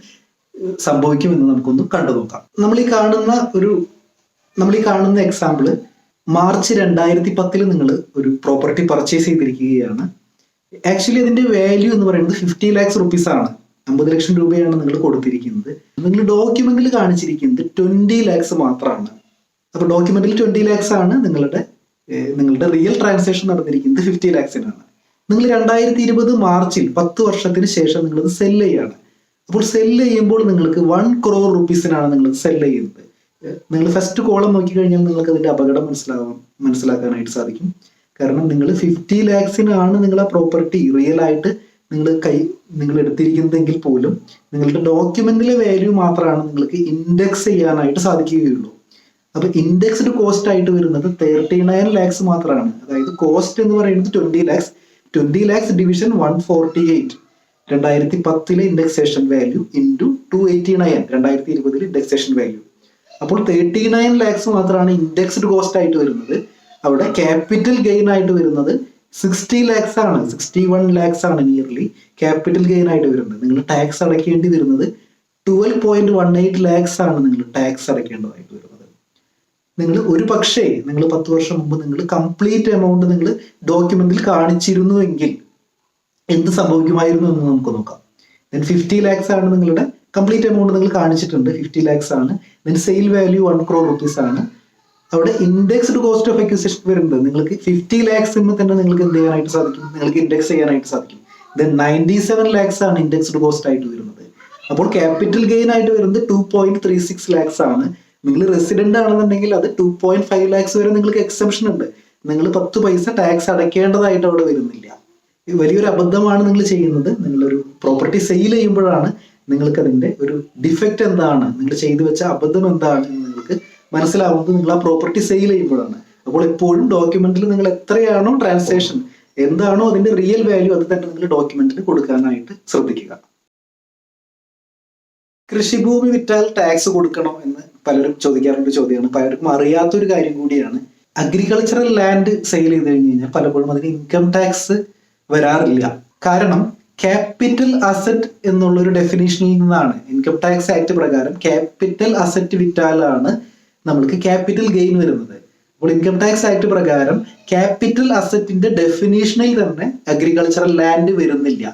സംഭവിക്കുമെന്ന് നമുക്കൊന്ന് കണ്ടു നോക്കാം. നമ്മൾ ഈ കാണുന്ന എക്സാമ്പിള് മാർച്ച് 2010 നിങ്ങൾ ഒരു പ്രോപ്പർട്ടി പർച്ചേസ് ചെയ്തിരിക്കുകയാണ്. ആക്ച്വലി അതിന്റെ വാല്യൂ എന്ന് പറയുന്നത് 50 lakhs rupees ആണ്. 50 ലക്ഷം രൂപയാണ് നിങ്ങൾ കൊടുത്തിരിക്കുന്നത്. നിങ്ങൾ ഡോക്യുമെന്റിൽ കാണിച്ചിരിക്കുന്നത് 20 lakhs മാത്രമാണ്. അപ്പൊ ഡോക്യുമെന്റിൽ 20 lakhs ആണ്, നിങ്ങളുടെ റിയൽ ട്രാൻസാക്ഷൻ നടന്നിരിക്കുന്നത് 50 lakhs നിങ്ങൾ 2020 മാർച്ചിൽ 10 വർഷത്തിന് ശേഷം നിങ്ങളത് സെല്ല് ചെയ്യാണ്. അപ്പോൾ സെല്ല് ചെയ്യുമ്പോൾ നിങ്ങൾക്ക് 1 crore rupees നിങ്ങൾ സെല്ല് ചെയ്യുന്നത്. നിങ്ങൾ ഫസ്റ്റ് കോളം നോക്കിക്കഴിഞ്ഞാൽ നിങ്ങൾക്ക് അതിന്റെ അപകടം മനസ്സിലാക്കാനായിട്ട് സാധിക്കും. കാരണം നിങ്ങൾ 50 ലാക്സിനാണ് നിങ്ങൾ ആ പ്രോപ്പർട്ടി റിയൽ ആയിട്ട് നിങ്ങൾ എടുത്തിരിക്കുന്നതെങ്കിൽ പോലും നിങ്ങളുടെ ഡോക്യുമെന്റിലെ വാല്യൂ മാത്രമാണ് നിങ്ങൾക്ക് ഇൻഡെക്സ് ചെയ്യാനായിട്ട് സാധിക്കുകയുള്ളൂ. അപ്പൊ ഇൻഡെക്സ്ഡ് കോസ്റ്റ് ആയിട്ട് വരുന്നത് 39 ലാക്സ് മാത്രമാണ്. അതായത് കോസ്റ്റ് എന്ന് പറയുന്നത് 20 lakhs division 148 2010 indexation value into 289 2020 indexation value. അപ്പോൾ 39 ലാക്സ് മാത്രമാണ് ഇൻഡെക്സ്ഡ് കോസ്റ്റ് ആയിട്ട് വരുന്നത്. അവിടെ ക്യാപിറ്റൽ ഗെയിൻ ആയിട്ട് വരുന്നത് 60 ലാക്സ് ആണ്, 61 ലാക്സ് ആണ് നിയർലി ക്യാപിറ്റൽ ഗെയിൻ ആയിട്ട് വരുന്നത്. നിങ്ങൾ ടാക്സ് അടയ്ക്കേണ്ടി വരുന്നത് 12.18 ലാക്സ് ആണ് നിങ്ങൾ ടാക്സ് അടയ്ക്കേണ്ടതായിട്ട് വരുന്നത്. നിങ്ങൾ ഒരു പക്ഷേ നിങ്ങൾ 10 വർഷം മുമ്പ് നിങ്ങൾ കംപ്ലീറ്റ് എമൗണ്ട് നിങ്ങൾ ഡോക്യുമെന്റിൽ കാണിച്ചിരുന്നുവെങ്കിൽ എന്ത് സംഭവിക്കുമായിരുന്നു എന്ന് നമുക്ക് നോക്കാം. 50 ലാക്സ് ആണ് നിങ്ങളുടെ കംപ്ലീറ്റ് എമൗണ്ട് നിങ്ങൾ കാണിച്ചിട്ടുണ്ട്, 50 ലാക്സ് ആണ്. സെയിൽ വാല്യൂ 1 crore rupees ആണ്. അവിടെ ഇൻഡെക്സ്ഡ് കോസ്റ്റ് ഓഫ് അക്വിസിഷൻ വരുന്നത് നിങ്ങൾക്ക് 50 ലാക്സ് തന്നെ നിങ്ങൾക്ക് എന്ത് ചെയ്യാനായിട്ട് സാധിക്കും, നിങ്ങൾക്ക് ഇൻഡെക്സ് ചെയ്യാനായിട്ട് സാധിക്കും. 97 ലാക്സ് ആണ് ഇൻഡെക്സ്ഡ് കോസ്റ്റ് ആയിട്ട് വരുന്നത്. അപ്പോൾ ക്യാപിറ്റൽ ഗെയിൻ ആയിട്ട് വരുന്നത് 2.36 ലാക്സ് ആണ്. നിങ്ങൾ റെസിഡന്റ് ആണെന്നുണ്ടെങ്കിൽ അത് 2.5 ലാക്സ് വരെ നിങ്ങൾക്ക് എക്സംഷൻ ഉണ്ട്. നിങ്ങൾ 10 പൈസ ടാക്സ് അടയ്ക്കേണ്ടതായിട്ട് അവിടെ വരുന്നില്ല. വലിയൊരു അബദ്ധമാണ് നിങ്ങൾ ചെയ്യുന്നത്. നിങ്ങളൊരു പ്രോപ്പർട്ടി സെയിൽ ചെയ്യുമ്പോഴാണ് നിങ്ങൾക്ക് അതിന്റെ ഒരു ഡിഫക്റ്റ് എന്താണ്, നിങ്ങൾ ചെയ്തു വെച്ച അബദ്ധം എന്താണ് എന്ന് നിങ്ങൾക്ക് മനസ്സിലാവുന്നത് നിങ്ങൾ ആ പ്രോപ്പർട്ടി സെയിൽ ചെയ്യുമ്പോഴാണ്. അപ്പോൾ എപ്പോഴും ഡോക്യുമെന്റിൽ നിങ്ങൾ എത്രയാണോ ട്രാൻസാക്ഷൻ, എന്താണോ അതിന്റെ റിയൽ വാല്യൂ, അത് തന്നെ നിങ്ങൾ ഡോക്യുമെന്റിൽ കൊടുക്കാനായിട്ട് ശ്രദ്ധിക്കുക. കൃഷിഭൂമി വിറ്റാൽ ടാക്സ് കൊടുക്കണോ എന്ന് പലരും ചോദിക്കാറുണ്ട് ചോദ്യമാണ്. പലർക്കും അറിയാത്തൊരു കാര്യം കൂടിയാണ്. അഗ്രികൾച്ചറൽ ലാൻഡ് സെയിൽ ചെയ്ത് കഴിഞ്ഞ് കഴിഞ്ഞാൽ പലപ്പോഴും അതിന് ഇൻകം ടാക്സ് വരാറില്ല. കാരണം ക്യാപിറ്റൽ അസറ്റ് എന്നുള്ള ഒരു ഡെഫിനേഷനിൽ നിന്നാണ് ഇൻകം ടാക്സ് ആക്ട് പ്രകാരം ക്യാപിറ്റൽ അസറ്റ് വിറ്റാലാണ് നമ്മൾക്ക് ക്യാപിറ്റൽ ഗെയിൻ വരുന്നത്. അപ്പോൾ ഇൻകം ടാക്സ് ആക്ട് പ്രകാരം ക്യാപിറ്റൽ അസറ്റിന്റെ ഡെഫിനേഷനിൽ തന്നെ അഗ്രികൾച്ചറൽ ലാൻഡ് വരുന്നില്ല.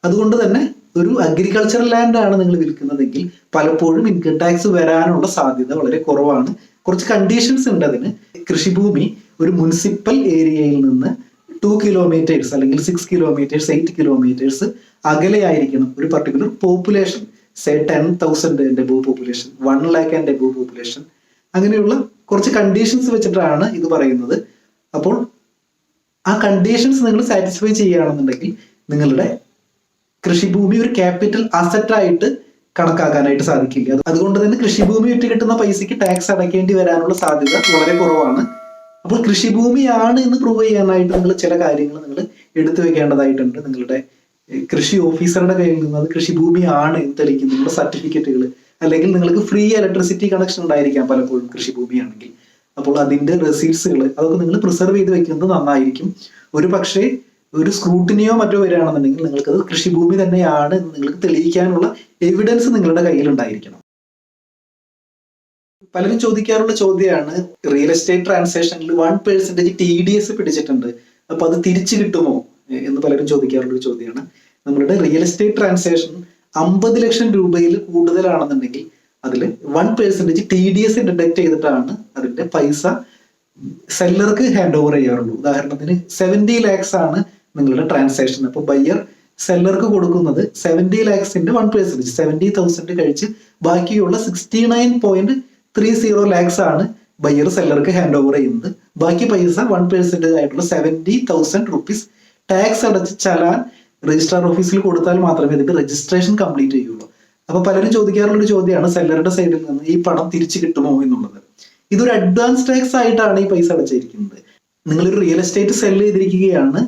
അതുകൊണ്ട് തന്നെ ഒരു അഗ്രികൾച്ചറൽ ലാൻഡ് ആണ് നിങ്ങൾ വിൽക്കുന്നതെങ്കിൽ പലപ്പോഴും ഇൻകം ടാക്സ് വരാനുള്ള സാധ്യത വളരെ കുറവാണ്. കുറച്ച് കണ്ടീഷൻസ് ഉണ്ട് അതിന്. കൃഷിഭൂമി ഒരു മുനിസിപ്പൽ ഏരിയയിൽ നിന്ന് 2 കിലോമീറ്റേഴ്സ് അല്ലെങ്കിൽ 6 കിലോമീറ്റേഴ്സ് 8 കിലോമീറ്റേഴ്സ് അകലെയായിരിക്കണം. ഒരു particular population, say 10,000 and above population, 1 lakh and above population, അങ്ങനെയുള്ള കുറച്ച് കണ്ടീഷൻസ് വെച്ചിട്ടാണ് ഇത് പറയുന്നത്. അപ്പോൾ ആ കണ്ടീഷൻസ് നിങ്ങൾ സാറ്റിസ്ഫൈ ചെയ്യുകയാണെന്നുണ്ടെങ്കിൽ നിങ്ങളുടെ കൃഷിഭൂമി ഒരു ക്യാപിറ്റൽ അസറ്റ് ആയിട്ട് കണക്കാക്കാനായിട്ട് സാധിക്കില്ല. അതുകൊണ്ട് തന്നെ കൃഷിഭൂമി വിറ്റ് കിട്ടുന്ന പൈസയ്ക്ക് ടാക്സ് അടയ്ക്കേണ്ടി വരാനുള്ള സാധ്യത വളരെ കുറവാണ്. അപ്പോൾ കൃഷിഭൂമിയാണ് എന്ന് പ്രൂവ് ചെയ്യാനായിട്ട് നിങ്ങൾ ചില കാര്യങ്ങൾ നിങ്ങൾ എടുത്തു വെക്കേണ്ടതായിട്ടുണ്ട്. നിങ്ങളുടെ കൃഷി ഓഫീസറുടെ കയ്യിൽ നിന്ന് അത് കൃഷിഭൂമിയാണ് എന്ന് തെളിയിക്കുന്ന നിങ്ങളുടെ സർട്ടിഫിക്കറ്റുകൾ, അല്ലെങ്കിൽ നിങ്ങൾക്ക് ഫ്രീ ഇലക്ട്രിസിറ്റി കണക്ഷൻ ഉണ്ടായിരിക്കാം പലപ്പോഴും കൃഷിഭൂമിയാണെങ്കിൽ. അപ്പോൾ അതിന്റെ റെസീറ്റ്സുകൾ അതൊക്കെ നിങ്ങൾ പ്രിസർവ് ചെയ്ത് വെക്കുന്നത് നന്നായിരിക്കും. ഒരു പക്ഷേ ഒരു സ്ക്രൂട്ടിനിയോ മറ്റോ വരികയാണെന്നുണ്ടെങ്കിൽ നിങ്ങൾക്കത് കൃഷിഭൂമി തന്നെയാണ് എന്ന് നിങ്ങൾക്ക് തെളിയിക്കാനുള്ള എവിഡൻസ് നിങ്ങളുടെ കയ്യിൽ ഉണ്ടായിരിക്കണം. പലരും ചോദിക്കാറുള്ള ചോദ്യമാണ്, റിയൽ എസ്റ്റേറ്റ് ട്രാൻസാക്ഷനിൽ 1% TDS പിടിച്ചിട്ടുണ്ട്, അപ്പൊ അത് തിരിച്ചു കിട്ടുമോ എന്ന് പലരും ചോദിക്കാറുള്ള ഒരു ചോദ്യമാണ്. നമ്മളുടെ റിയൽ എസ്റ്റേറ്റ് ട്രാൻസാക്ഷൻ 50 ലക്ഷം രൂപയിൽ കൂടുതലാണെന്നുണ്ടെങ്കിൽ അതിൽ 1% TDS ഡിഡക്ട് ചെയ്തിട്ടാണ് അതിന്റെ പൈസ സെല്ലർക്ക് ഹാൻഡ് ഓവർ ചെയ്യാറുള്ളൂ. ഉദാഹരണത്തിന് 70 ലാക്സ് ആണ് നിങ്ങളുടെ ട്രാൻസാക്ഷൻ. അപ്പോൾ ബയ്യർ സെല്ലർക്ക് കൊടുക്കുന്നത് 70 ലാക്സിന്റെ 1%, 70,000 കഴിച്ച് ബാക്കിയുള്ള 69.30 ലാക്സ് ആണ് ബയ്യർ സെല്ലർക്ക് ഹാൻഡ് ഓവർ ചെയ്യുന്നത്. ബാക്കി പൈസ 1% ആയിട്ടുള്ള 70,000 റുപ്പീസ് ടാക്സ് അടച്ച് ചലാൻ രജിസ്ട്രാർ ഓഫീസിൽ കൊടുത്താൽ മാത്രമേ ഇതിന്റെ രജിസ്ട്രേഷൻ കംപ്ലീറ്റ് ചെയ്യുള്ളൂ. അപ്പൊ പലരും ചോദിക്കാറുള്ള ഒരു ചോദ്യമാണ് സെല്ലറുടെ സൈഡിൽ നിന്ന് ഈ പണം തിരിച്ചു കിട്ടുമോ എന്നുള്ളത്. ഇതൊരു അഡ്വാൻസ് ടാക്സ് ആയിട്ടാണ് ഈ പൈസ അടച്ചിരിക്കുന്നത്. നിങ്ങളൊരു റിയൽ എസ്റ്റേറ്റ് സെൽ ചെയ്തിരിക്കുകയാണ്,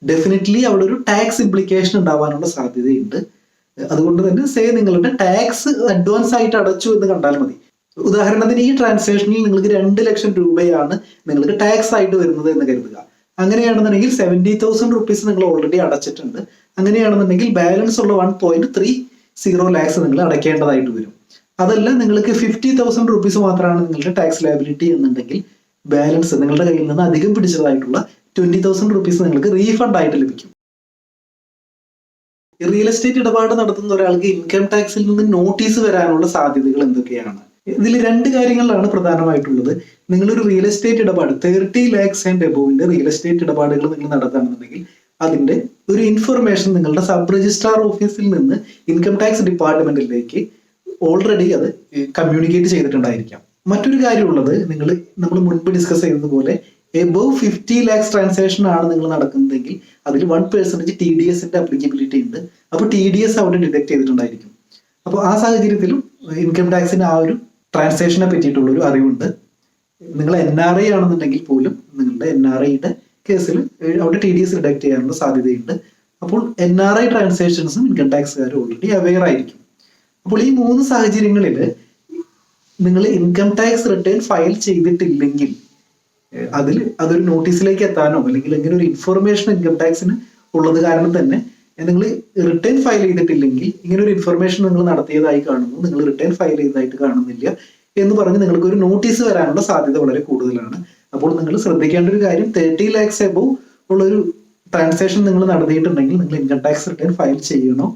ഡെഫിനറ്റ്ലി അവിടെ ഒരു ടാക്സ് ഇംപ്ലിക്കേഷൻ ഉണ്ടാവാനുള്ള സാധ്യതയുണ്ട്. അതുകൊണ്ട് തന്നെ നിങ്ങളുടെ ടാക്സ് അഡ്വാൻസ് ആയിട്ട് അടച്ചു എന്ന് കണ്ടാൽ മതി. ഉദാഹരണത്തിന് ഈ ട്രാൻസാക്ഷനിൽ നിങ്ങൾക്ക് 2 ലക്ഷം രൂപയാണ് നിങ്ങൾക്ക് ടാക്സ് ആയിട്ട് വരുന്നത് എന്ന് കരുതുക. അങ്ങനെയാണെന്നുണ്ടെങ്കിൽ 70,000 റുപ്പീസ് നിങ്ങൾ ഓൾറെഡി അടച്ചിട്ടുണ്ട്. അങ്ങനെയാണെന്നുണ്ടെങ്കിൽ ബാലൻസ് ഉള്ള 1.30 ലാക്സ് നിങ്ങൾ അടയ്ക്കേണ്ടതായിട്ട് വരും. അതല്ല നിങ്ങൾക്ക് 50,000 റുപ്പീസ് മാത്രമാണ് നിങ്ങളുടെ ടാക്സ് ലയബിലിറ്റി എന്നുണ്ടെങ്കിൽ ബാലൻസ് നിങ്ങളുടെ കയ്യിൽ നിന്ന് അധികം പിടിച്ചതായിട്ടുള്ള 20,000 റുപ്പീസ് നിങ്ങൾക്ക് റീഫണ്ട് ആയിട്ട് ലഭിക്കും. റിയൽ എസ്റ്റേറ്റ് ഇടപാട് നടത്തുന്ന ഒരാൾക്ക് ഇൻകം ടാക്സിൽ നിന്ന് നോട്ടീസ് വരാനുള്ള സാധ്യതകൾ എന്തൊക്കെയാണ്? ഇതിൽ 2 കാര്യങ്ങളാണ് പ്രധാനമായിട്ടുള്ളത്. നിങ്ങളൊരു റിയൽ എസ്റ്റേറ്റ് ഇടപാട് 30 ലാക്സ് ആൻഡ് എബോവിന്റെ റിയൽ എസ്റ്റേറ്റ് ഇടപാടുകൾ നിങ്ങൾ നടത്തുകയാണെന്നുണ്ടെങ്കിൽ അതിന്റെ ഒരു ഇൻഫർമേഷൻ നിങ്ങളുടെ സബ് രജിസ്ട്രാർ ഓഫീസിൽ നിന്ന് ഇൻകം ടാക്സ് ഡിപ്പാർട്ട്മെന്റിലേക്ക് ഓൾറെഡി അത് കമ്മ്യൂണിക്കേറ്റ് ചെയ്തിട്ടുണ്ടായിരിക്കാം. മറ്റൊരു കാര്യമുള്ളത്, നമ്മൾ മുൻപ് ഡിസ്കസ് ചെയ്തതുപോലെ എബവ് 50 lakhs ട്രാൻസാക്ഷൻ ആണ് നിങ്ങൾ നടക്കുന്നതെങ്കിൽ അതിൽ 1% TDSന്റെ അപ്ലിക്കബിലിറ്റി ഉണ്ട്. അപ്പോൾ TDS അവിടെ ഡിഡക്ട് ചെയ്തിട്ടുണ്ടായിരിക്കും. അപ്പോൾ ആ സാഹചര്യത്തിലും ഇൻകം ടാക്സിന് ആ ഒരു ട്രാൻസാക്ഷനെ പറ്റിയിട്ടുള്ള ഒരു അറിവുണ്ട്. നിങ്ങൾ NRI ആണെന്നുണ്ടെങ്കിൽ പോലും നിങ്ങളുടെ NRIയുടെ കേസിൽ അവിടെ TDS ഡിഡക്ട് ചെയ്യാനുള്ള സാധ്യതയുണ്ട്. അപ്പോൾ NRI ട്രാൻസാക്ഷൻസും ഇൻകം ടാക്സുകാർ ഓൾറെഡി അവെയർ ആയിരിക്കും. അപ്പോൾ ഈ 3 സാഹചര്യങ്ങളിൽ നിങ്ങൾ ഇൻകം ടാക്സ് റിട്ടേൺ ഫയൽ ചെയ്തിട്ടില്ലെങ്കിൽ അതൊരു നോട്ടീസിലേക്ക് എത്താനോ അല്ലെങ്കിൽ ഇങ്ങനെ ഒരു ഇൻഫർമേഷൻ ഇൻകം ടാക്സിന് ഉള്ളത് കാരണം തന്നെ നിങ്ങൾ റിട്ടേൺ ഫയൽ ചെയ്തിട്ടില്ലെങ്കിൽ ഇങ്ങനെ ഒരു ഇൻഫർമേഷൻ നിങ്ങൾ നടത്തിയതായി കാണുന്നു, നിങ്ങൾ റിട്ടേൺ ഫയൽ ചെയ്തതായിട്ട് കാണുന്നില്ല എന്ന് പറഞ്ഞ് നിങ്ങൾക്ക് ഒരു നോട്ടീസ് വരാനുള്ള സാധ്യത വളരെ കൂടുതലാണ്. അപ്പോൾ നിങ്ങൾ ശ്രദ്ധിക്കേണ്ട ഒരു കാര്യം 30 lakhs എബവ് ഉള്ളൊരു ട്രാൻസാക്ഷൻ നിങ്ങൾ നടത്തിയിട്ടുണ്ടെങ്കിൽ നിങ്ങൾ ഇൻകം ടാക്സ് റിട്ടേൺ ഫയൽ ചെയ്യണോ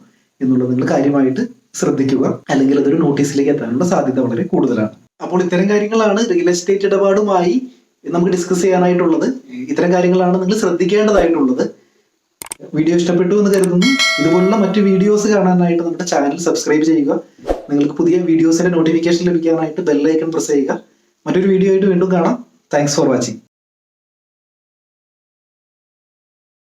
എന്നുള്ളത് നിങ്ങൾ കാര്യമായിട്ട് ശ്രദ്ധിക്കുക, അല്ലെങ്കിൽ അതൊരു നോട്ടീസിലേക്ക് എത്താനുള്ള സാധ്യത വളരെ കൂടുതലാണ്. അപ്പോൾ ഇത്തരം കാര്യങ്ങളാണ് റിയൽ എസ്റ്റേറ്റ് ഇടപാടുമായി നമുക്ക് ഡിസ്കസ് ചെയ്യാനായിട്ടുള്ളത്. ഇത്തരം കാര്യങ്ങളാണ് നിങ്ങൾ ശ്രദ്ധിക്കേണ്ടതായിട്ടുള്ളത്. വീഡിയോ ഇഷ്ടപ്പെട്ടു എന്ന് കരുതുന്നു. ഇതുപോലുള്ള മറ്റു വീഡിയോസ് കാണാനായിട്ട് നമ്മുടെ ചാനൽ സബ്സ്ക്രൈബ് ചെയ്യുക. നിങ്ങൾക്ക് പുതിയ വീഡിയോസിന്റെ നോട്ടിഫിക്കേഷൻ ലഭിക്കാനായിട്ട് ബെൽ ഐക്കൺ പ്രസ് ചെയ്യുക. മറ്റൊരു വീഡിയോ ആയിട്ട് വീണ്ടും കാണാം. Thanks for watching.